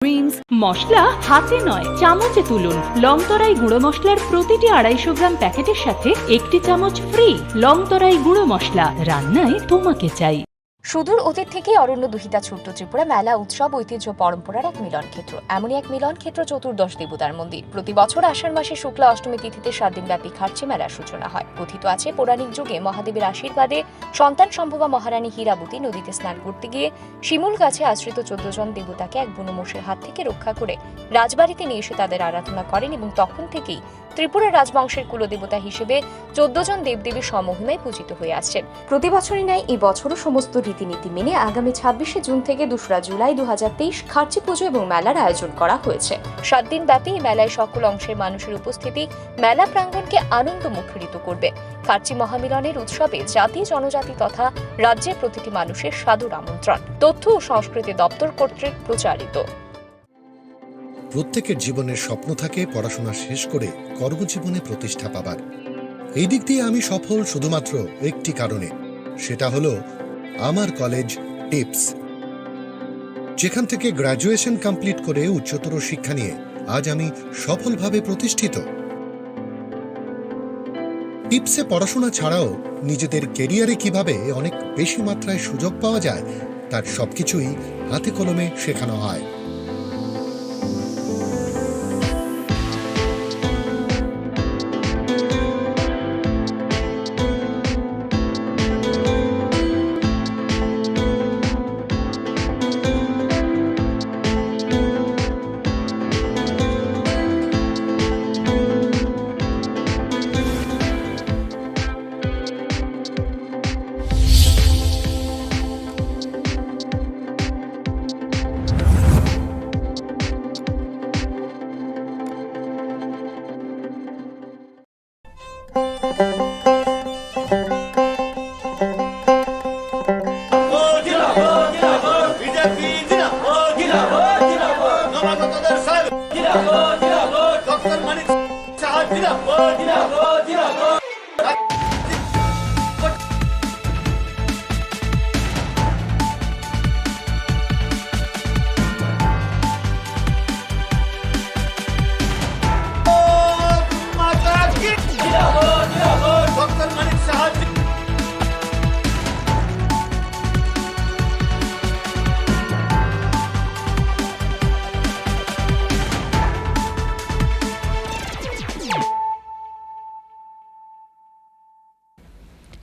Creams মশলা হাতে নয় চামচে তুলুন। লংতরাই গুঁড়ো মশলার প্রতিটি 250 গ্রাম প্যাকেটের সাথে একটি চামচ ফ্রি। লংতরাই গুঁড়ো মশলা, রান্নায় তোমাকে চাই। সুদূর অতীত থেকে অরণ্য দুহিতা ছোট্ট ত্রিপুরা মেলা উৎসব ঐতিহ্য পরম্পরার এক মিলন ক্ষেত্র। এমনই এক মিলন ক্ষেত্র চতুর্দশ দেবতার মন্দির। প্রতি বছর আষাঢ় মাসে শুক্লা অষ্টমী তিথিতে 7 দিনব্যাপী খার্চি মেলার সূচনা হয়। কথিত আছে পৌরাণিক যুগে মহাদেবের আশীর্বাদে সন্তান সম্ভবা মহারানী হীরাবতী নদীতে স্নান করতে গিয়ে শিমুল গাছে আশ্রিত 14 জন দেবতাকে এক বুনোমোষের হাত থেকে রক্ষা করে রাজবাড়িতে নিয়ে এসে তাদের আরাধনা করেন এবং তখন থেকেই ত্রিপুরা রাজবংশের কুলদেবতা হিসেবে 14 জন দেবদেবী সমহিমায় পূজিত হয়ে আসছেন। প্রতি বছরই ন্যায় এই বছরও সমস্ত রীতিনীতি মেনে আগামী 26শে জুন থেকে 2রা জুলাই 2023 খার্চি পুজো এবং মেলার আয়োজন করা হয়েছে। 7 দিন ব্যাপী এই মেলায় সকল অংশের মানুষের উপস্থিতি মেলা প্রাঙ্গণকে আনন্দ মুখরিত করবে। খার্চি মহামিলনের উৎসবে জাতি জনজাতি তথা রাজ্যের প্রতিটি মানুষের সাদর আমন্ত্রণ। তথ্য ও সংস্কৃতি দপ্তর কর্তৃক প্রচারিত। প্রত্যেকের জীবনের স্বপ্ন থাকে পড়াশোনা শেষ করে কর্মজীবনে প্রতিষ্ঠা পাবার। এই দিক দিয়ে আমি সফল শুধুমাত্র একটি কারণে, সেটা হলো আমার কলেজ টিপস, যেখান থেকে গ্র্যাজুয়েশন কমপ্লিট করে উচ্চতর শিক্ষা নিয়ে আজ আমি সফলভাবে প্রতিষ্ঠিত। টিপসে পড়াশোনা ছাড়াও নিজেদের কেরিয়ারে কিভাবে অনেক বেশি মাত্রায় সুযোগ পাওয়া যায় তার সবকিছুই হাতে কলমে শেখানো হয়।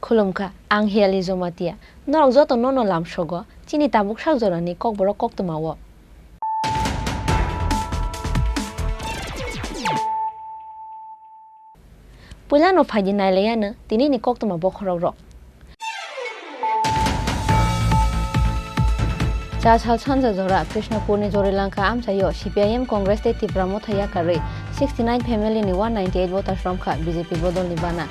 खुलुमखा आं हियाली जमातिया नरक जत नन लामसग चिनि ताबुक सागजरानि ककबरक कक्तमाव पुलानो फाइदि नायलायानो दिनैनि कक्तमा बखराव रक जासाल सानजा जरा कृष्णपुरनि जरिलांका आमसायो सीपीआईएम कांग्रेस ते त्रिपुरा मथाया कारै 69 फेमिलिनि 198 वोटार्स रमखा बीजेपी बदलनि बाना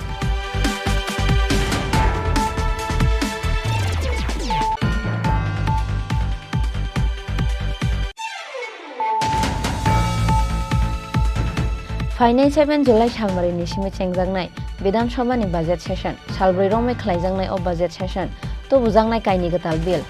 फाइनाल 7 जुलाई सालमारिनि सिमे चेंजांनाय विधानसभानि बाजेट सेशन सालब्रै रमै खालायजांनाय अ बाजेट सेशन तो बुजांनाय कायनि गताल बिल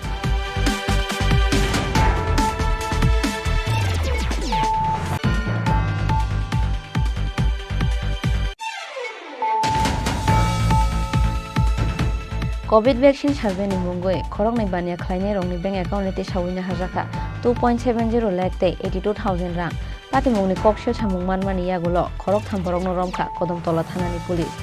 कोविड वैक्सीन सार्वेनि मुंगै खरंनाय बानिया खालायनाय रंनि बैंक एकाउन्टनि तेसावैनो हाजाखा 2.70 लाख ते 82,000 रां पातिमुंनि कक्सियो सामुं मानमानि यागुल खरक थामफरकनो रमखा कदमतला थानानि पुलिस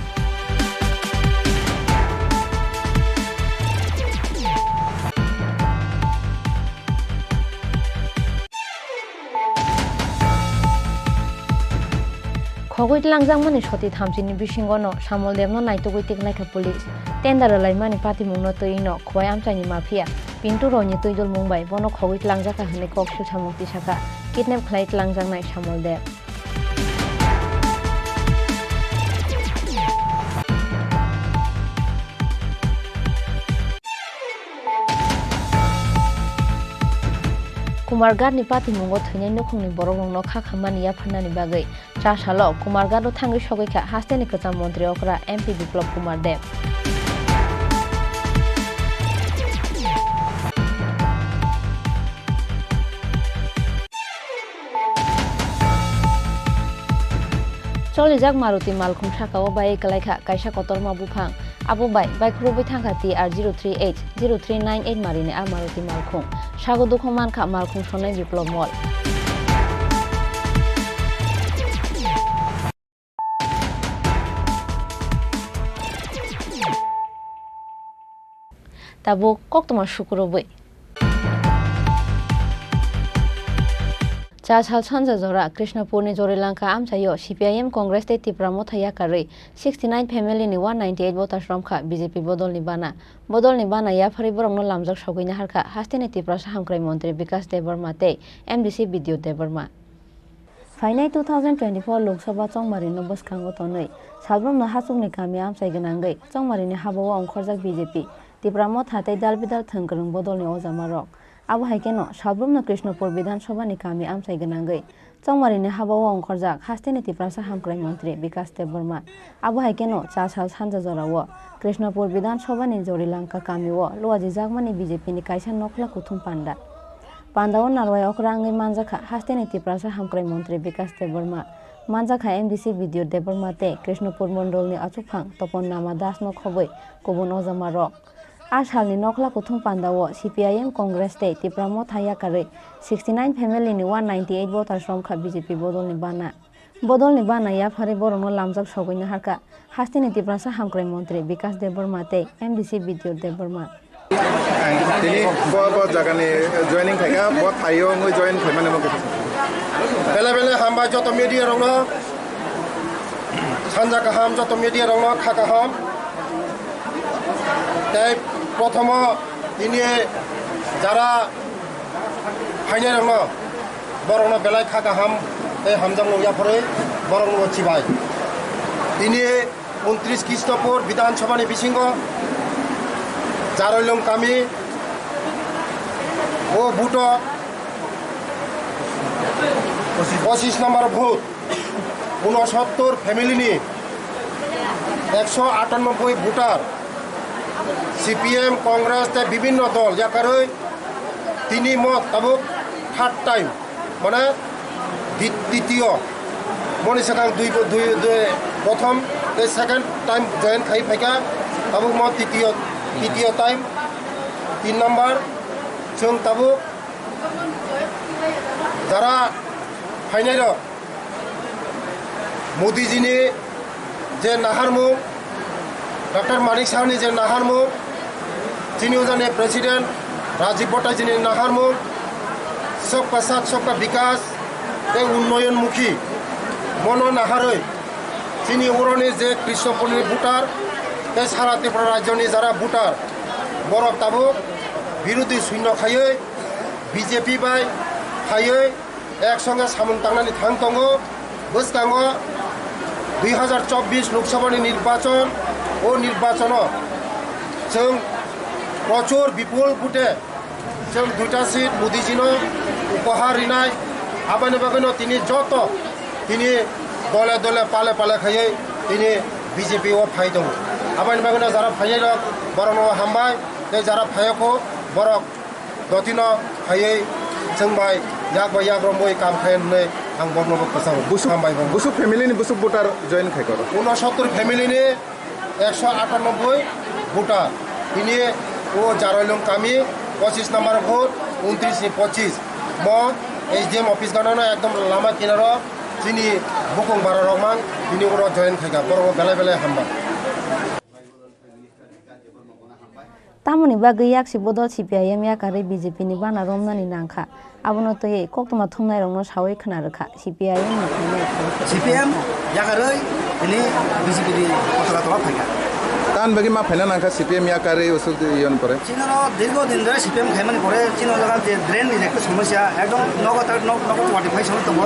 खगैत लांजांमानि सति थामसिनि बिसिंगनो सामलदेबनो नायतुगै टिकनायखा पुलिस टेन्डार लाइमानि पातिमुंनो तैनो खबाय आमचाइनि माफिया पिन्टु रयनि तैजल मुंबाइ बनो खगैत लांजाखा हनै कक्सियो सामुं तिसाखा किडनेप खालायत लांजांनाय सामलदेब कुमारघाटनि पातिमुंगो थैनाय नखुंनि बरगरंनो खाखामानि याफाननानि बागै चासालो कुमारघाटो थांगै सगैखा हास्टेनि गोजाम मन्त्रि अकरा एमपि बिप्लब कुमार देब Cholijak Maruti Malkhung Shakao bai Kalaikha Kaisa Kotorma Bufang Abo bai Khrubai Thangkati R038 0398 Marine ar Maruti Malkhung Sago Dokhoman Kha Malkhung Sonai Biplop Mall Tabo Koktoma Shukurobai Chachal Sanja Zora Krishnapur ni Jorilanka Amchayo CPIM Congress te Tripura Mothaya Kari 69 family ni 198 voters romkha BJP Bodol ni bana ya phari borong no lamjak sogoina harkha hasteni Tripura Sahamkrai Mantri Vikas Debarma te MDC Video Debarma Fainai 2024 Lok Sabha Chongmari no boskango tonei salbrom no hasukni kami amchai ganangai Chongmari ni habawa ongkhorjak BJP Tripura Mothate dalbidal thangkrung Bodol ni ojamarok Abo haikeno Salbrumna Krishnapur Bidhan Sabha ni kami amchai ganangai Chongmari ni habawa ongkhorjak hasteni Tripura Sahamkrai Mantri Vikas Debarma Abo haikeno Chachal Sanja Jorawo Krishnapur Bidhan Sabha ni Jorilanka kamiwo loaji jagmani BJP ni kaisa nokhla kuthum Pandawo narwai okrangai manjakha hasteni Tripura Sahamkrai Mantri Vikas Debarma manjakha MDC Video Debarma te Krishnapur Mondol ni achupang Topon Nama Das no khoboi kubun ojamarok Ashalni nokhla kuthum pandawo CPIM Congress te Tripura Mothaya Kari 69 family ni 198 voters romkha BJP Bodol ni bana ya phari borong no lamjak sogoina harka hasteni Tripura Sahamkrai Mantri Vikas Debarma te MDC Video Debarma Tini bo jagani joining thaiga bo thayo ngoi join thaimane mo bele hamba joto media rongno sanja kaham joto media rongno kha kaham tai প্রথম তিনি যারা ফাইনে রংনো বরংনো বেলায় খাকা হাম এই হামজাম নয়া পরে বরংনো চিবাই তিনি 29 কৃষ্ণপুর বিধানসভানি বিসিঙ্গ জারৈলং কামি ও ভোট 25 নম্বর ভোট 69 ফ্যামিলিনি 198 voter CPM Congress te bibinno dol jakaroi tini mot tabuk third time mane দ্বিতীয় moni sakang dui prothom the second time join khai phaika tabuk mot titiyo time 3 number chung tabuk jara phainai ro Modi ji ni je naharmu Dr. Manik Sahni je naharmu Chini Khorang President Rajiv Bhattai ji naharmu Sabka Saath Sabka Vikas e unnoyon mukhi mono naharoi Chini Khorang je Krishnapur ni voter e sara Tripura rajyo ni jara voter borok tabuk বিরোধী শূন্য খাইয়ে BJP by খাইয়ে একসঙ্গে সামন টাংনানি থাংতঙ্গ বসকাঙ্গ 2024 লোকসভানি নির্বাচন ও নির্বাচন जों প্রচুর বিপুল ভোটে जों দুইটা সিট মোদিজিনো উপহার রিনাই আবানি বাগানো তিনি যত তিনি দলে দলে পালে পালে খাইয়ে তিনি বিজেপি ও ফাই দङ আবানি বাগানো যারা ফাইয়ে রক বরং হামবাই যারা ফাইয়কো বরক দতিনো খাইয়ে जों बाय याक याक रमय काम खायनै आं बर्नबो फोसाव बुसु हामबाय बुसु फेमिलिनि बुसु भोटार जয়েন खायकर 69 फेमिलिनि 198 ভোটার তিনি ও জারৈলং কামি 25 নম্বর ভোট 29 25 ম এইচডিএম অফিস গানো একদম লামা কিনারো যিনি বুকুং বারা রহমান তিনি ওর জয়েন খাইগা বড় বেলা বেলা হামবা Tamoni bagui yaksi bodol CPIM yakari BJP ni bana romnani nangkha abono toye koktoma thumnai rongno sawai khnarakha CPIM ni thumnai CPM yakaroi ini BJP ni kotala tola phaika তান বাকি মা ফাইনা নাখা CPM ইয়াকারে ওসব ইয়ন পরে চিনর দীর্ঘদিন ধরে CPM খাইমানি পরে চিনর জায়গা যে ড্রেন ni একটা সমস্যা একদম নগদ নগদ ওয়াটিফাই সম দङ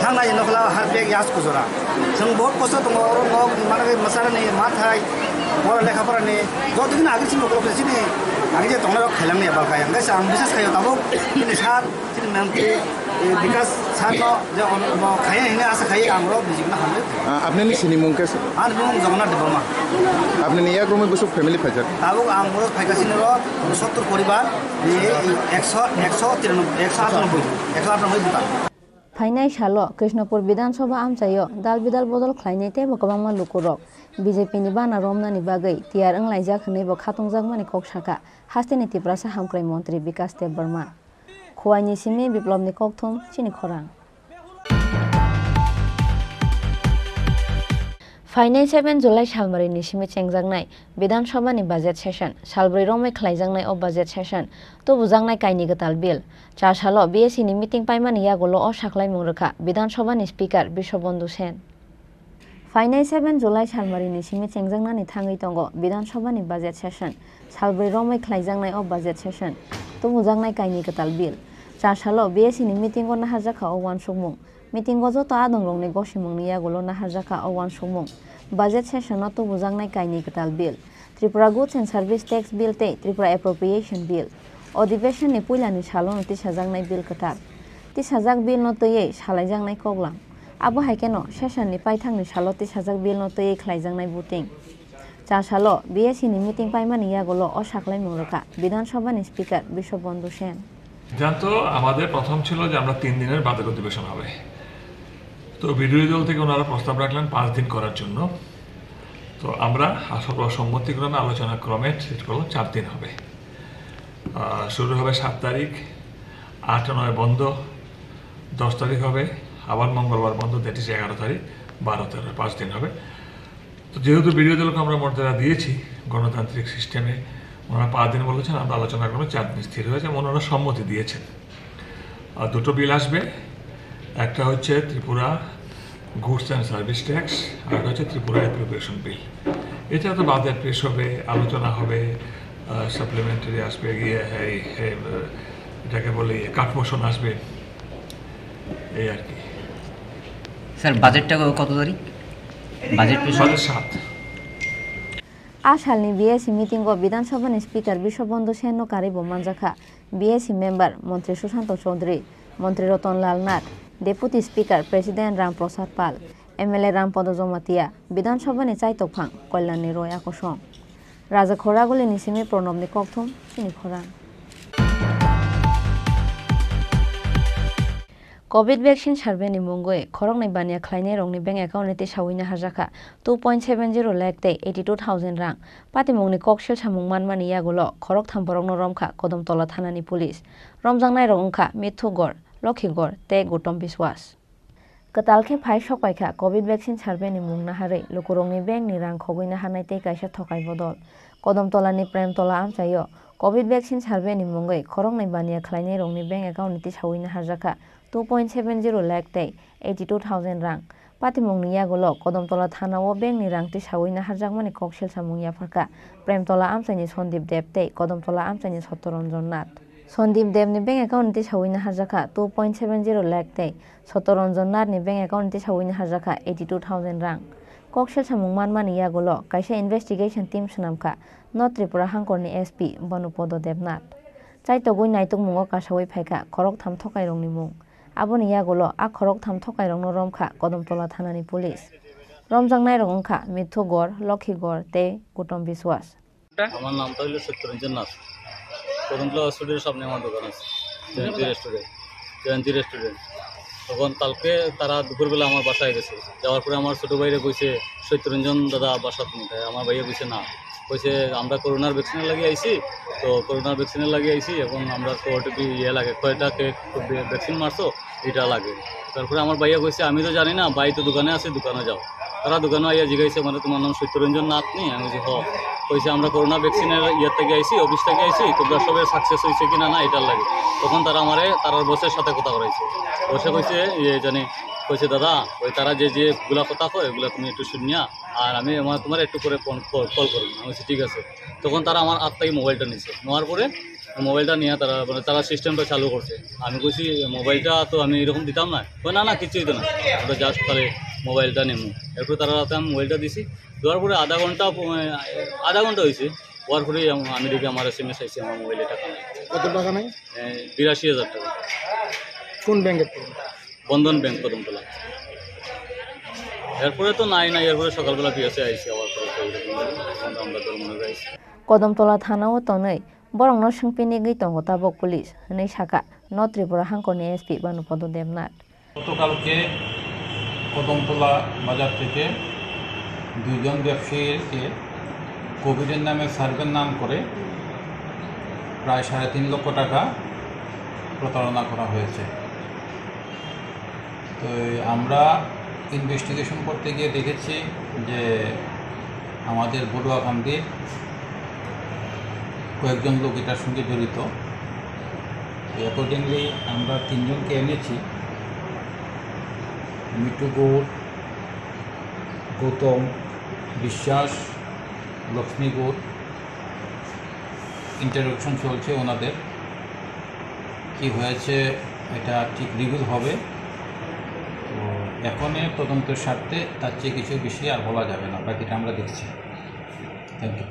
থাংনাय নখলা হারবেক ইয়াস কুজরা जों बहुत कষ্ট दङ अर नग माने मसारानि माथाय बरा लेखाफोरानि जतदिन आगोलसिम ग्लबेलसिनि आगे जे दङ खाइलांनि बालखाय गाइस आं बिसेस खायो दाबो दिनै सार दिनै मन्त्रि विकास सारनो जे खाय हैने आशा खायो आंरो बिजिगना हामले আপনি নি সিনি মুংকে आर बुं जगन्नाथ देबमा আপনি নি এক রুমে বসু ফ্যামিলি ফাইজার दाबो आं बर फाइगासिनो र 70 परिवार 100 193 198 198 भुटान फाइनाय सालो कृष्णपुर विधानसभा आमचायो दाल बिदाल बदल खालायनाय तेबो गोबांमा लुकुरक बिजेपिनि बाना रमनानि बागै तियार ओंलायजाक होनैबो खातंजाक माने ककसाका हास्तेनि तिप्रासा हामक्राय मन्त्री विकास देब बर्मा खुवाइनि सिमनि बिप्लबनि ककथुम चिनि खरां फाइनाय 7 जुलाइ सालमारिनि सिमि चेंजांनाय विधानसभानि बाजेट सेसन सालब्रै रमै खालायजांनाय अ बाजेट सेसन तो बुजांनाय कायनि गताल बिल चासालो बिएससिनि मिटिं पाइमानि यागोलो अ साख्लाय मुंरखा विधानसभानि स्पिकार बिश्वबन्धु सेन फाइनाय 7 जुलाइ सालमारिनि सिमि चेंजांनानि थाङै दंगो विधानसभानि बाजेट सेसन सालब्रै रमै खालायजांनाय अ बाजेट सेसन तो बुजांनाय कायनि गताल बिल चासालो बिएससिनि मिटिंगो नाहारजाखा अ वान सुमुं मिटिंगो जतो आदं रंनि गसिमुंनि यागोलो नाहारजाखा अ वान सुमुं बाजेट सेसनाव तो बुजांनाय कायनि गताल bill Tripura goods and service tax bill ते त्रिपुरा एप्रोप्रिएशन बिल अधिवेशननि पुइलानि सालोनो तिसाजांनाय बिल कटार तिसाजाक बिल न तयै सालायजांनाय कगलां आबो हायकेनो सेसननि पाइथांनि सालो तिसाजाक बिल न तयै खालायजांनाय बुटिं चासालो बिएससिनि मिटिं पाइमानि यागोलो अ साख्लाय मुंरखा विधानसभानि स्पिकार बिश्वबन्धु सेन জানতো আমাদের প্রথম ছিল যে আমরা 3 দিনের বাজেট অধিবেশন হবে তো বিরোধী দল থেকে ওনারা প্রস্তাব রাখলেন 5 দিন করার জন্য তো আমরা সম্মতিক্রমে আলোচনা ক্রমে ঠিক করলাম 4 দিন হবে শুরু হবে 7 তারিখ 8 9 বন্ধ 10 তারিখ হবে আবার মঙ্গলবার বন্ধ দ্যাট ইজ 11 তারিখ 12 13 5 দিন হবে তো যেহেতু বিরোধী দলকে আমরা মর্যাদা দিয়েছি গণতান্ত্রিক সিস্টেমে ওনারা 5 দিন বলেছেন আমরা আলোচনা ক্রমে 4 দিন স্থির হয়েছে ওনারা সম্মতি দিয়েছেন আর দুটো বিল আসবে একটা হচ্ছে Tripura goods and service tax আর একটা হচ্ছে ত্রিপুরা অ্যাপ্রোপ্রিয়েশন বিল এটা তো বাজেট পেশ হবে আলোচনা হবে সাপ্লিমেন্টারি আসবে গিয়ে এটাকে বলে কাট মোশন আসবে এই আর কি স্যার বাজেটটা কত তারিখ বাজেট পেশ বাজেট 7 आसालनि बिएससि मिटिंगो विधानसभानि स्पिकार बिश्वबन्धु सेननो कारिबो मानजाखा बिएससि मेम्बार मन्त्री सुशान्त चौधरी मन्त्री Ratanlal Nath deputy speaker president Ramprasad Paul MLA Rampada Jamatia विधानसभानि चाइतकफां कल्याणनि रय आकसं राजा खरागुलिनि सिमि प्रणबनि ककथुम चिनि खरां कोविड वैक्सीन सार्वेनि मुंगै खरंनाय बानिया खालायनाय रंनि बैंक एकाउन्टनि तिसावैनो हारजाखा 2.70 लाख ते 82,000 रां पातिमुंनि ककसेल सामुं मानमानि यागोलो खरक थामबरंनो रमखा कदमतला थानानि पुलिस रमजांनाय रंखा मिथुगड़ लखिगड़ ते गौतम बिश्वास कतालखे फाइ सकायखा कोविड वैक्सीन सार्वेनि मुं नाहारै लुकुरंनि बैंकनि रां खगैनो हानाय ते कायसा थकाय बदल कदमतलानि प्रेमतला आमचायो कोविड वैक्सीन सार्वेनि मुंगै खरंनाय बानिया खालायनाय रंनि बैंक एकाउन्टनि तिसावैनो हारजाखा 2.70 लाख ते 82,000 रां पातिमुंनि यागोलो कदमतला थानाव बैंकनि रां तिसावैनो हारजाकमानि ककसेल सामुं याफारका प्रेमतला आमचायनि सन्दीप देब ते कदमतला आमचायनि सत्यरंजन नाथ सन्दीप देबनि बैंक एकाउन्टनि तिसावैनो हारजाखा 2.70 लाख ते सत्यरंजन नाथनि बैंक एकाउन्टनि तिसावैनो हारजाखा 82,000 रां ककसेल सामुं मानमानि यागोलो कायसा इनभेस्टिगेशन टीम सुनामखा नर्थ त्रिपुरा हांकरनि एसपी बनुपद देबनाथ चाइतगुइ नायतुक मुङाव कासावै फायखा खरक थाम थकाय रंनि मुं आबोनि यागोलो आ खरक थाम थकाय रंनो रमखा कदमतला थानानि पुलिस रमजांनाय रंखा मिथुगड़ लखिगड़ ते गौतम बिश्वास আমার নামটা হলো সত্যরঞ্জন নাথ কদমতলা হসপিটালের সামনে আমার দোকান আছে জয়ন্তী রেস্টুরেন্ট তখন কালকে তারা দুপুরবেলা আমার বাসায় গেছে যাওয়ার পরে আমার ছোটো ভাইরা কইছে সত্যরঞ্জন দাদা বাসা তুমি তাই আমার ভাইয়া কইছে না কইছে আমরা করোনার ভ্যাকসিনের লাগিয়ে আইছি তো করোনার ভ্যাকসিনের লাগিয়ে আইছি এবং আমরা তো ওটিপি লাগে কয়টা ভ্যাকসিন মারছো এটা লাগে তারপরে আমার ভাইয়া কইছে আমি তো জানি না ভাই তো দোকানে আছে দোকানে যাও তারা দোকানে আইয়া জিজ্ঞাসা মানে তোমার নাম সত্যরঞ্জন নাথ নেই আমি বলছি কইছে আমরা করোনা ভ্যাকসিনের ইয়ের থেকে আইছি অফিস থেকে আইছি তোমরা সবাই সাকসেস হয়েছে কিনা না এটার লাগে তখন তারা আমারে তারার বসের সাথে কথা বলাইছে বসে কইছে জানি কইছে দাদা ওই তারা যেগুলা কথা কয় ওগুলো তুমি একটু শুনিয়া আর আমি তোমার একটু করে কল করবো আমি বলছি ঠিক আছে তখন তারা আমার হাত থেকে মোবাইলটা নিছে নেওয়ার পরে মোবাইলটা নিয়ে তারা মানে তারা সিস্টেমটা চালু করছে আমি কইছি মোবাইলটা তো আমি এরকম দিতাম না না না কিছুই তো না আমরা জাস্ট তাহলে মোবাইলটা নেবো একটু তারা রাতে আমি মোবাইলটা দিছি দেওয়ার পরে আধা ঘন্টা হয়েছে হওয়ার পরেই আমি দেখি আমার SMS আইসি আমার মোবাইলে টাকা নেই কত টাকা নাই 82,000 টাকা কোন ব্যাংকের বন্ধন ব্যাংক কদমতলা এরপরে তো নাই এরপরে সকালবেলা পিএসে আইসি আবার আমরা তোর মনে যাইছি कदमतला थानाव तनै बरंनो सोंपिनि गैतंगो ताबक पुलिस हनै साका नर्थ त्रिपुरा हांकरनि एसपी बनुपद देबनाथ গতকালকে কদমতলা বাজার থেকে দুইজন ব্যবসায়ীকে কোভিডের নামে সার্ভের নাম করে প্রায় 3.5 লক্ষ টাকা প্রতারণা করা হয়েছে। তো আমরা ইনভেস্টিগেশন করতে গিয়ে দেখেছি যে আমাদের বড়ুয়াকান্দির কয়েকজন লোক এটার সঙ্গে জড়িত। অ্যাকর্ডিংলি আমরা 3 জনকে এনেছি, মিটু গৌড়, গৌতম বিশ্বাস, লক্ষ্মী গৌড়। ইন্টারোগেশন চলছে ওনাদের, কি হয়েছে এটা ঠিক রিভিল হবে। তো এখনের তদন্তের স্বার্থে তার চেয়ে কিছু বেশি আর বলা যাবে না, বাকিটা আমরা দেখছি। Thank you.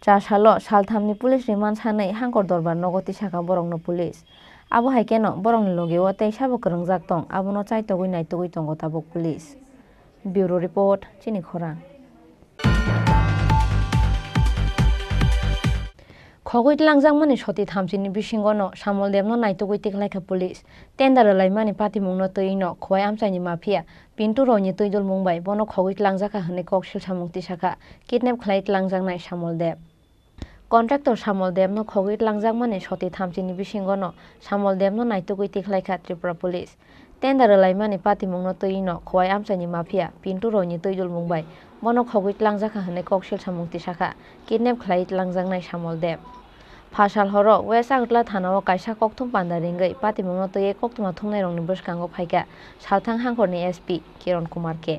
চাশাল সালথামনি পুলিশ রিমান্ড সাनै হাঙ্কর দরবার নগতি শাখা বরংনো পুলিশ আবো হাইকেন বরংনি লগেও তেই সাবো করंजाक दं आबोनो चाइतगुइ नाइतगुइ दंगो ताबुक पुलिस। ब्यूरो रिपोर्ट चिनी खोरां। खगुइ लांजाक माने सती थामसिनि बिसिंगनो सामल देबनो नाइतगुइ तेखलाइखा पुलिस टेन्डार लाइमानि पातिमुंनो तैनो खवाइ आमचाइनि माफिया पिन्टु रयनि तैदुल मुंबाइ बनो खगुइ लांजाका हनै ककसिल सामुक्ति शाखा किडनेप खलाइत लांजाकनाय सामल देब कन्ट्राक्टर सामल देबनो खगुइ लांजाक माने सती थामसिनि बिसिंगनो सामल देबनो नाइतगुइ तेखलाइखा त्रिपुरा पुलिस टेन्डार लाइमानि पातिमुंनो तैनो खवाइ आमचाइनि माफिया पिन्टु रयनि तैदुल मुंबाइ बनो खगुइ लांजाका हनै ककसिल सामुक्ति शाखा किडनेप खलाइत लांजाकनाय सामल देब फासाल हरो वेस्ट आगरतला थानाव कायसा कक्थुम पान्दारिंगै पातिमुंनो तयै कक्तुमा थुंनाय रंनि बसकांगो फाइका सालथां हांखरनि एसपि किरण कुमार के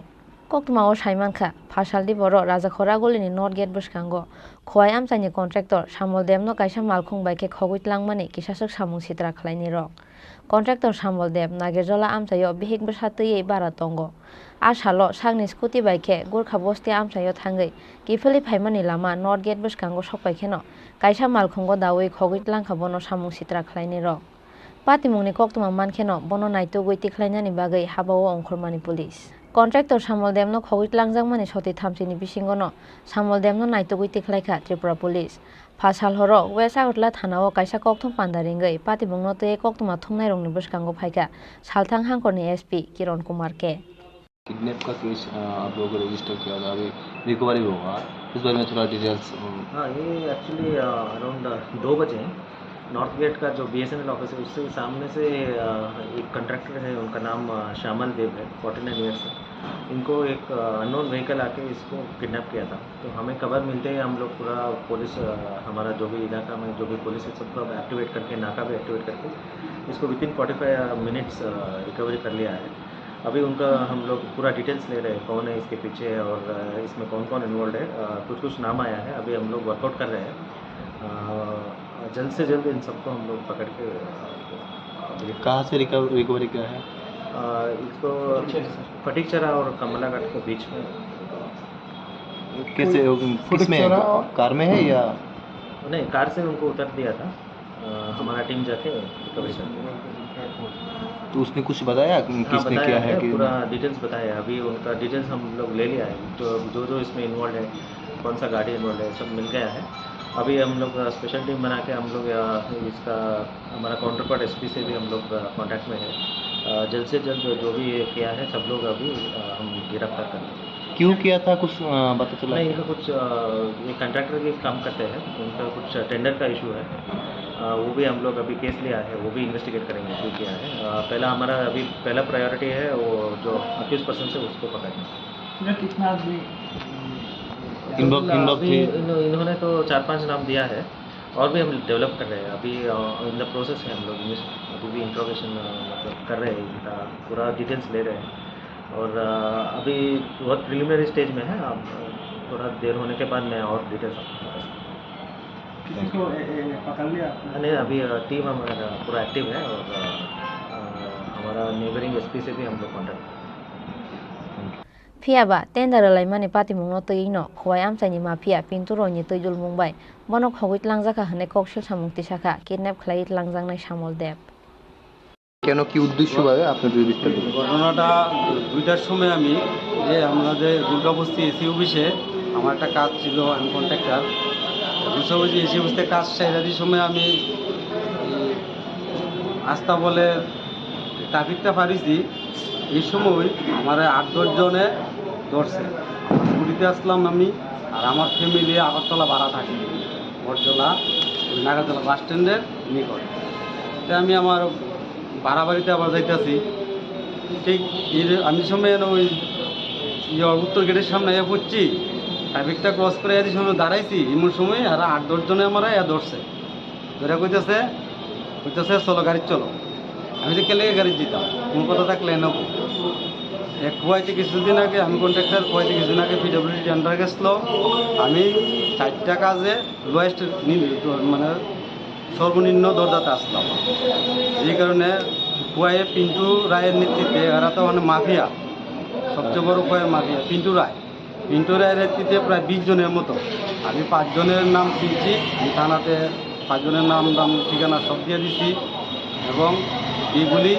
कक्तुमाव साइमानखा फासालदि बर राजाखरा गलिनि नर्थ गेट बसकांगो खवाइ आमचाइनि कन्ट्रेक्टर सामल देबनो कायसा मालखुं बाइके खगुइत लांमानि किसासक सामुं सित्रा खलायनि रक कन्ट्रेक्टर सामल देब नागिरजला आमचायो बिहिक बसातयै बारा दंगो आसालो सांनि स्कुटि बाइके गुरखा बस्ति आमचायो थांगै किफुलि फाइमानि लामा नर्थ गेट बसकांगो सकपाइखेनो कायसा मालखुंगो दावै खगुइत लांखा बनो सामुं सित्रा खलायनि रक पातिमुंनि कक्तुमा मानखेनो बनो नाइतगुइ तिख्लायनानि बागै हाबाओ अंखरमानि पुलिस कन्ट्रेक्टर सामल देबनो खगुइत लांजाकमानि सती थामसिनि बिसिंगनो सामल देबनो नाइतगुइ तिख्लायखा त्रिपुरा पुलिस फासाल हरो वेस्ट आगरतला थानाव कायसा कक्थुम पान्दारिंगै पातिमुंनो तयै कक्तुमा थुंनाय रंनि बसकांगो फाइका सालथां हांखरनि एसपि किरण कुमार के किडनैप का केस आप लोगों को रजिस्टर किया था, अभी रिकवरी होगा, इस बारे में थोड़ा डिटेल्स। हाँ, ये एक्चुअली अराउंड 2 बजे नॉर्थ गेट का जो BSNL ऑफिस है उससे सामने से एक कंट्रैक्टर है, उनका नाम श्यामल देव है, 49 ईयर्स है। इनको एक अननोन व्हीकल आके इसको किडनैप किया था। तो हमें खबर मिलते ही हम लोग पूरा पुलिस हमारा जो भी इलाका में जो भी पुलिस है सबको एक्टिवेट करके नाका भी एक्टिवेट करके इसको विदिन 45 मिनट्स रिकवरी कर लिया है। अभी उनका हम लोग पूरा डिटेल्स ले रहे हैं, कौन है इसके पीछे और इसमें कौन कौन इन्वॉल्व है। कुछ नाम आया है, अभी हम लोग वर्कआउट कर रहे हैं। जल्द से जल्द इन सबको हम लोग पकड़ के कहाँ से रिकवरी किया है? इसको फटीकचरा और कमलाघाट के बीच में। कैसे किसमें, कार में है या नहीं? कार से उनको उतर दिया था, हमारा टीम जाके रिकवरी कर दिया। तो उसने कुछ बताया किसने किया है? पूरा डिटेल्स बताया। अभी उनका डिटेल्स हम लोग ले लिया है, तो जो इसमें इन्वॉल्व है, कौन सा गाड़ी इन्वॉल्व है, सब मिल गया है। अभी हम लोग स्पेशल टीम बना के हम लोग इसका हमारा काउंटर पार्ट SP से भी हम लोग कांटेक्ट में है। जल्द से जल्द जो भी किया है सब लोग अभी हम गिरफ्तार कर लेंगे। क्यों किया था कुछ पता चला? नहीं, इनका कुछ ये कंट्रैक्टर के काम करते हैं, उनका कुछ टेंडर का इशू है, वो भी हम लोग अभी केस लिया है, वो भी इन्वेस्टिगेट करेंगे क्यों किया है। पहला हमारा अभी पहला प्रायोरिटी है वो जो अक्यूज पर्सन से उसको पकड़ना। कितना आदमी इन्होंने तो 4-5 नाम दिया है और भी हम डेवलप कर रहे हैं। अभी इन द प्रोसेस है, हम लोग अभी भी इंट्रोगेशन मतलब कर रहे हैं, इनका पूरा डिटेल्स ले रहे हैं और अभी बहुत प्रिलिमिनरी स्टेज में है। अब थोड़ा देर होने के बाद मैं और डिटेल्स पकड़ लिया नहीं, अभी टीम हमारा पूरा एक्टिव है और हमारा नेबरिंग SP से भी हम लोग कॉन्टैक्ट। फियाबा टेन्डार लाइमानि पातिमुंनो तैनो खवाइ आमचाइनि माफिया पिन्टु रयनि तैदुल मुंबाइ बनो खगुइत लांजाका हनै ककसिल सामुक्ति शाखा किडनेप खलाइत लांजाकनाय सामल देब। কেন কি উদ্দেশ্য ভাবে আপনি যদি বিস্তারিত বলেন? ঘটনাটা 2টার সময় আমি যে আমাদের দুর্গাবস্তি এসি অফিসে আমার একটা কাজ ছিল, আমি কন্ট্রাক্টর। দুর্গাবস্তি এসি অফিসে কাজ সাইরাদির সময় আমি আস্থা বলে ট্রাফিকটা পারিছি এই সময় আমার 8-10 জনে ধরছে। স্কুটিতে আসলাম আমি, আর আমার ফ্যামিলি আগরতলা ভাড়া থাকে, বটজলা নাগারতলা বাস স্ট্যান্ডের নিকট। তাই আমি আমার ভাড়া বাড়িতে আবার যাইতেছি, ঠিক আমি সময় ওই উত্তর গেটের সামনে পড়ছি, ট্রাফিকটা ক্রস করে এই সময় দাঁড়াইছি, এমন সময় আর 8-10 জনে আমার ধরছে, ধরে কইতেছে চলো গাড়ি চলো। আমি যে কেলে গাড়ি দিতাম, কোন কথা থাকলে নেবো। কুয়াইতে কিছুদিন আগে আমি কন্ট্রাক্টর, কুয়াইতে কিছুদিন আগে পিডব্লিউডি টেন্ডার গেছিলো, আমি 4টা কাজে লোয়েস্ট মানে সর্বনিম্ন দরজাতে আসলাম। যে কারণে কুয়াইয়ে পিন্টু রায়ের নেতৃত্বে, এরা তো মানে মাফিয়া, সবচেয়ে বড় কুয়াইয়ের মাফিয়া পিন্টু রায়ের নেতৃত্বে প্রায় 20 জনের মতো। আমি 5 জনের নাম চিনছি, আমি থানাতে 5 জনের নাম ঠিকানা সব দিয়ে দিছি, এবং এইগুলি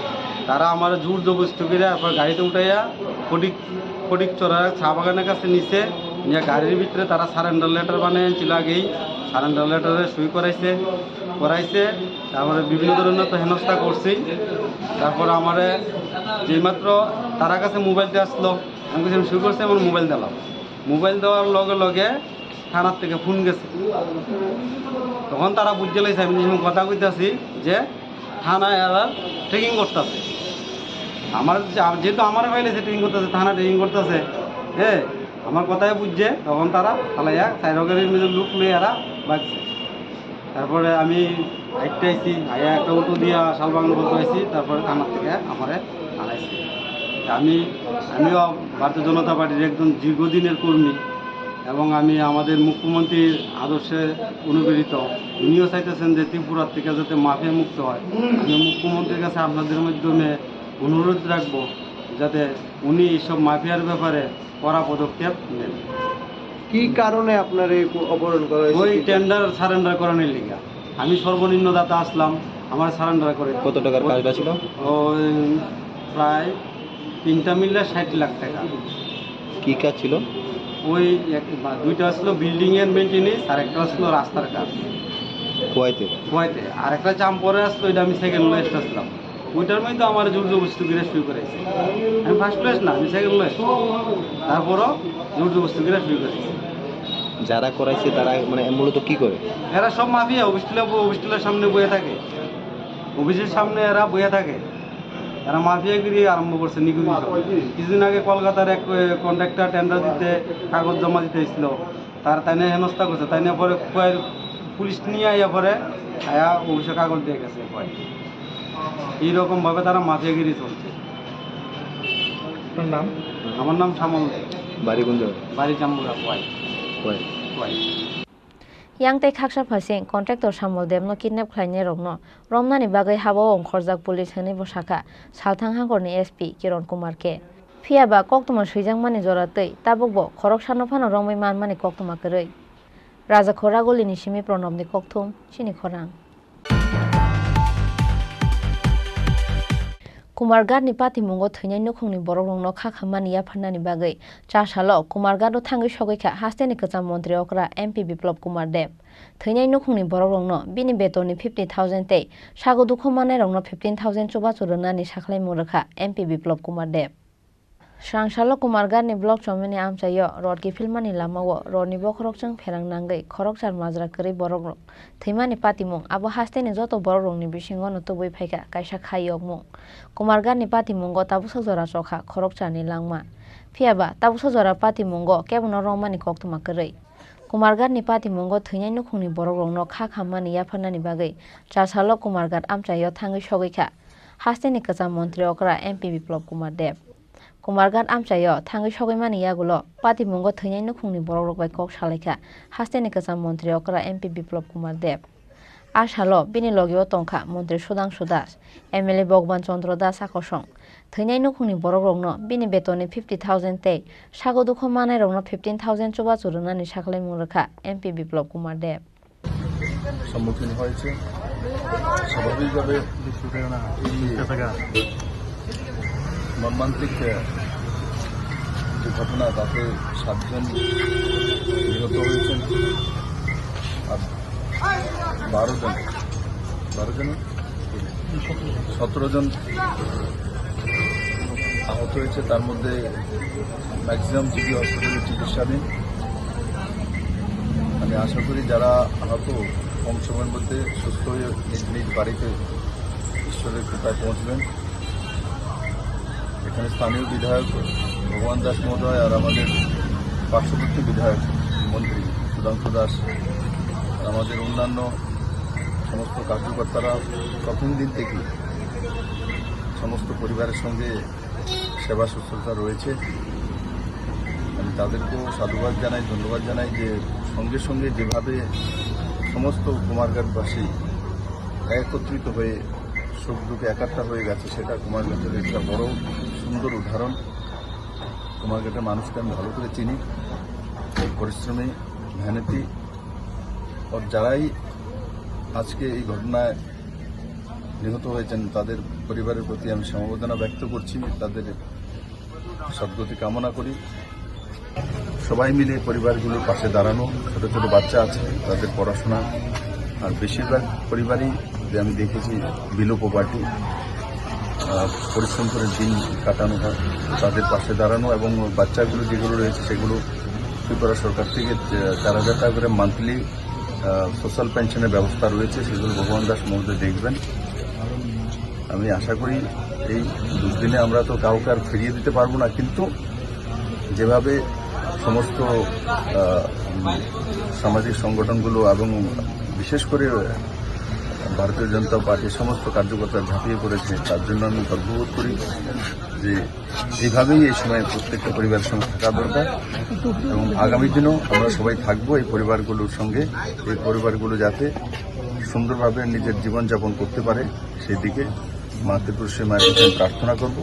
তারা আমার জোর জবরদস্তি করে আপনার গাড়িতে উঠাইয়া ফটিক চড়ার চা বাগানের কাছে নিচে নিয়ে গাড়ির ভিতরে তারা সারেন্ডার লেটার বানিয়েছিল। আগেই সারেন্ডার লেটারে সই করাইছে, তারপরে বিভিন্ন ধরনের তো হেনস্থা করছি। তারপর আমার যেইমাত্র তারা কাছে মোবাইলটা আসলো, আমি কিছু শুরু করছি, আমার মোবাইল দিলাম। মোবাইল দেওয়ার লগে লগে থানার থেকে ফোন গেছে, তখন তারা বুঝতে লাগছে আমি যখন কথা কইতেছি যে থানায় এরা ট্রেকিং করতেছে। আমার যেহেতু আমার ফাইলেছে ট্রেকিং করতেছে, থানা ট্রেকিং করতেছে, হ্যাঁ আমার কথাই বুঝছে, তখন তারা ফালাইয়া সাইরগাড়ির মধ্যে লুক নিয়ে এরা বাঁচছে। তারপরে আমি আইতে আইছি, আইয়া একটা অটো দিয়া শালবাগান বলতে আইছি, তারপরে থানার থেকে আমারে আনাইছি। আমিও ভারতীয় জনতা পার্টির একজন দীর্ঘদিনের কর্মী, এবং আমি আমাদের মুখ্যমন্ত্রীর আদর্শে অনুপ্রেরিত। উনিও চাইতেছেন যে ত্রিপুরার থেকে যাতে মাফিয়া মুক্ত হয়। আমি মুখ্যমন্ত্রীর কাছে আপনাদের মাধ্যমে অনুরোধ রাখবো যাতে উনি এইসব মাফিয়ার ব্যাপারে কড়া পদক্ষেপ নেন। কি কারণে আপনার এই অপহরণ করা হয়েছে? ওই টেন্ডার সারেন্ডার করানোর লিগা। আমি সর্বনিম্ন দাতা আসলাম, আমার সারেন্ডার করে। কত টাকার কাজটা ছিল? ওই প্রায় 3টা মিলে 60 লাখ টাকা। কি কাজ ছিল? ওই 2টা আসলো বিল্ডিংয়ের মেনটেনেন্স, আর একটা আসলো রাস্তার কাজ কুয়াইতে, আর একটা চাম্পরে আসলো, এটা আমি সেকেন্ড লোয়েস্ট আসলাম। ওইটার মধ্যে আমার জোর জবরদস্তি করে শুরু করেছে। আমি ফার্স্ট প্লেস না, আমি সেকেন্ড লোয়েস্ট, তারপরও জোর জবরদস্তি করে শুরু করেছি। যারা করাইছে তারা মানে মূলত কি করে? এরা সব মাফিয়া, অফিসের সামনে বয়ে থাকে, অফিসের সামনে এরা বয়ে থাকে, এরা মাফিয়াগিরি আরম্ভ করছে। নিগুড়ি কিছুদিন আগে কলকাতার এক কন্ট্রাক্টর টেন্ডার দিতে কাগজ জমা দিতে এসেছিল, তাই নিয়ে হেনস্থা করছে, তাই নিয়ে পরে পুলিশ নিয়ে আইয়া পরে অফিসে কাগজ দিয়ে গেছে। এইরকমভাবে তারা মাফিয়াগিরি চলছে। নাম? আমার নাম শ্যামল। বাড়ি কোন জায়গায়? বাড়ি জাম্বুরা কুয়াই। yang tei khaksa phasing contractor samol demno kidnap khlainai rokno romnani bagai habo ongkhorjak police hani bosaka salthang hangorni SP Kiron Kumar ke phiaba koktoma suijang mani jora tei tabukbo khorok sano phano rongbai manmani koktoma koroi Raja Khoragolini simi pronobni kokthum Chini Khorang Kumargarni pati mungo thainai nokhungni borokrokno khakhamani yaphanani bagai chasalo Kumargaro thangai sogaikha hasteni kacham montri okra MP Biplop Kumar Dev thainai nokhungni borokrokno bini betoni 50,000 tei sagodukho manai rokno 15,000 choba chorunani sakhlai murkha MP Biplop Kumar Dev Srangsalo Kumargarni blok chomeni amchayo rodki filmani lamao rodni bokhorokjang pherang nangai khorokchar majra kri borokrok thimani patimung abo hasteni joto borokrokni bisingo no tubui phaika kaisa khayokmung Kumargarni patimungo tabusajora chokha khorokcharni langma phiaba tabusajora patimungo kebono romani koktuma kri Kumargarni patimungo thainai nokhungni borokrokno khakhamani yaphanani bagai chasalo Kumargar amchayo thangai sogaikha hasteni kacham montri okra MP Biplop Kumar Dev Kumargar amchayo thangai sogaimani yagulo patimungo thainai nokhungni borokrok bai kok salaikha hasteni kacham montri okra MP Biplop Kumar Dev Ashalo bini logio tongkha montri Sudang Sudas MLA Bogban Chandra Das akosong thainai nokhungni borokrokno bini betoni 50,000 tei sagodukho manai rokno 15,000 choba churunani saklai murkha MP Biplop Kumar Dev সম্মুখীন হয়েছে স্বাভাবিকভাবে মর্মান্তিক যে ঘটনা তাতে 7 জন নিহত হয়েছেন আর 17 জন আহত হয়েছে, তার মধ্যে ম্যাক্সিমাম জিবি হসপিটালে চিকিৎসাধীন। আমি আশা করি যারা আহত কম সময়ের মধ্যে সুস্থ হয়ে নিজ নিজ বাড়িতে ঈশ্বরের কৃপায় পৌঁছবেন। এখানে স্থানীয় বিধায়ক ভগবান দাস মহোদয় আর আমাদের পার্শ্ববর্তী বিধায়ক মন্ত্রী সুধাংশু দাস, আমাদের অন্যান্য সমস্ত কার্যকর্তারা প্রথম দিন থেকে সমস্ত পরিবারের সঙ্গে সেবা শুশ্রূষা রয়েছে। আমি তাদেরকেও সাধুবাদ জানাই, ধন্যবাদ জানাই যে সঙ্গে সঙ্গে যেভাবে সমস্ত কুমারঘাটবাসী একত্রিত হয়ে সুখ দুঃখে একাত্তা হয়ে গেছে, সেটা কুমারঘাটের একটা বড় সুন্দর উদাহরণ। কুমারঘাটের মানুষকে আমি ভালো করে চিনি, পরিশ্রমী, মেহনতি। আর যারাই আজকে এই ঘটনায় নিহত হয়েছেন তাদের পরিবারের প্রতি আমি সমবেদনা ব্যক্ত করছি, তাদের সদ্গতি কামনা করি। সবাই মিলে পরিবারগুলোর পাশে দাঁড়ানো, ছোট ছোট বাচ্চা আছে তাদের পড়াশোনা, আর বেশিরভাগ পরিবারই যে আমি দেখেছি বিলো পভার্টি, পরিশ্রম করে দিন কাটানো হয়, তাদের পাশে দাঁড়ানো এবং বাচ্চাগুলো যেগুলো রয়েছে সেগুলো ত্রিপুরা সরকার থেকে 4,000 টাকা করে মান্থলি সোশ্যাল পেনশনের ব্যবস্থা রয়েছে, সেগুলো ভগবান দাস মহোদয় দেখবেন। আমি আশা করি এই দুদিনে আমরা তো কাউকে আর ফিরিয়ে দিতে পারবো না, কিন্তু যেভাবে সমস্ত সামাজিক সংগঠনগুলো এবং বিশেষ করে ভারতীয় জনতা পার্টির সমস্ত কার্যকর্তা ঝাঁপিয়ে পড়েছে, তার জন্য আমি গর্ববোধ করি যে এইভাবেই এই সময় প্রত্যেকটা পরিবারের সঙ্গে থাকা দরকার এবং আগামী দিনেও আমরা সবাই থাকবো এই পরিবারগুলোর সঙ্গে। এই পরিবারগুলো যাতে সুন্দরভাবে নিজের জীবনযাপন করতে পারে সেই দিকে মা ত্রিপুরা মায়ের কাছে প্রার্থনা করব।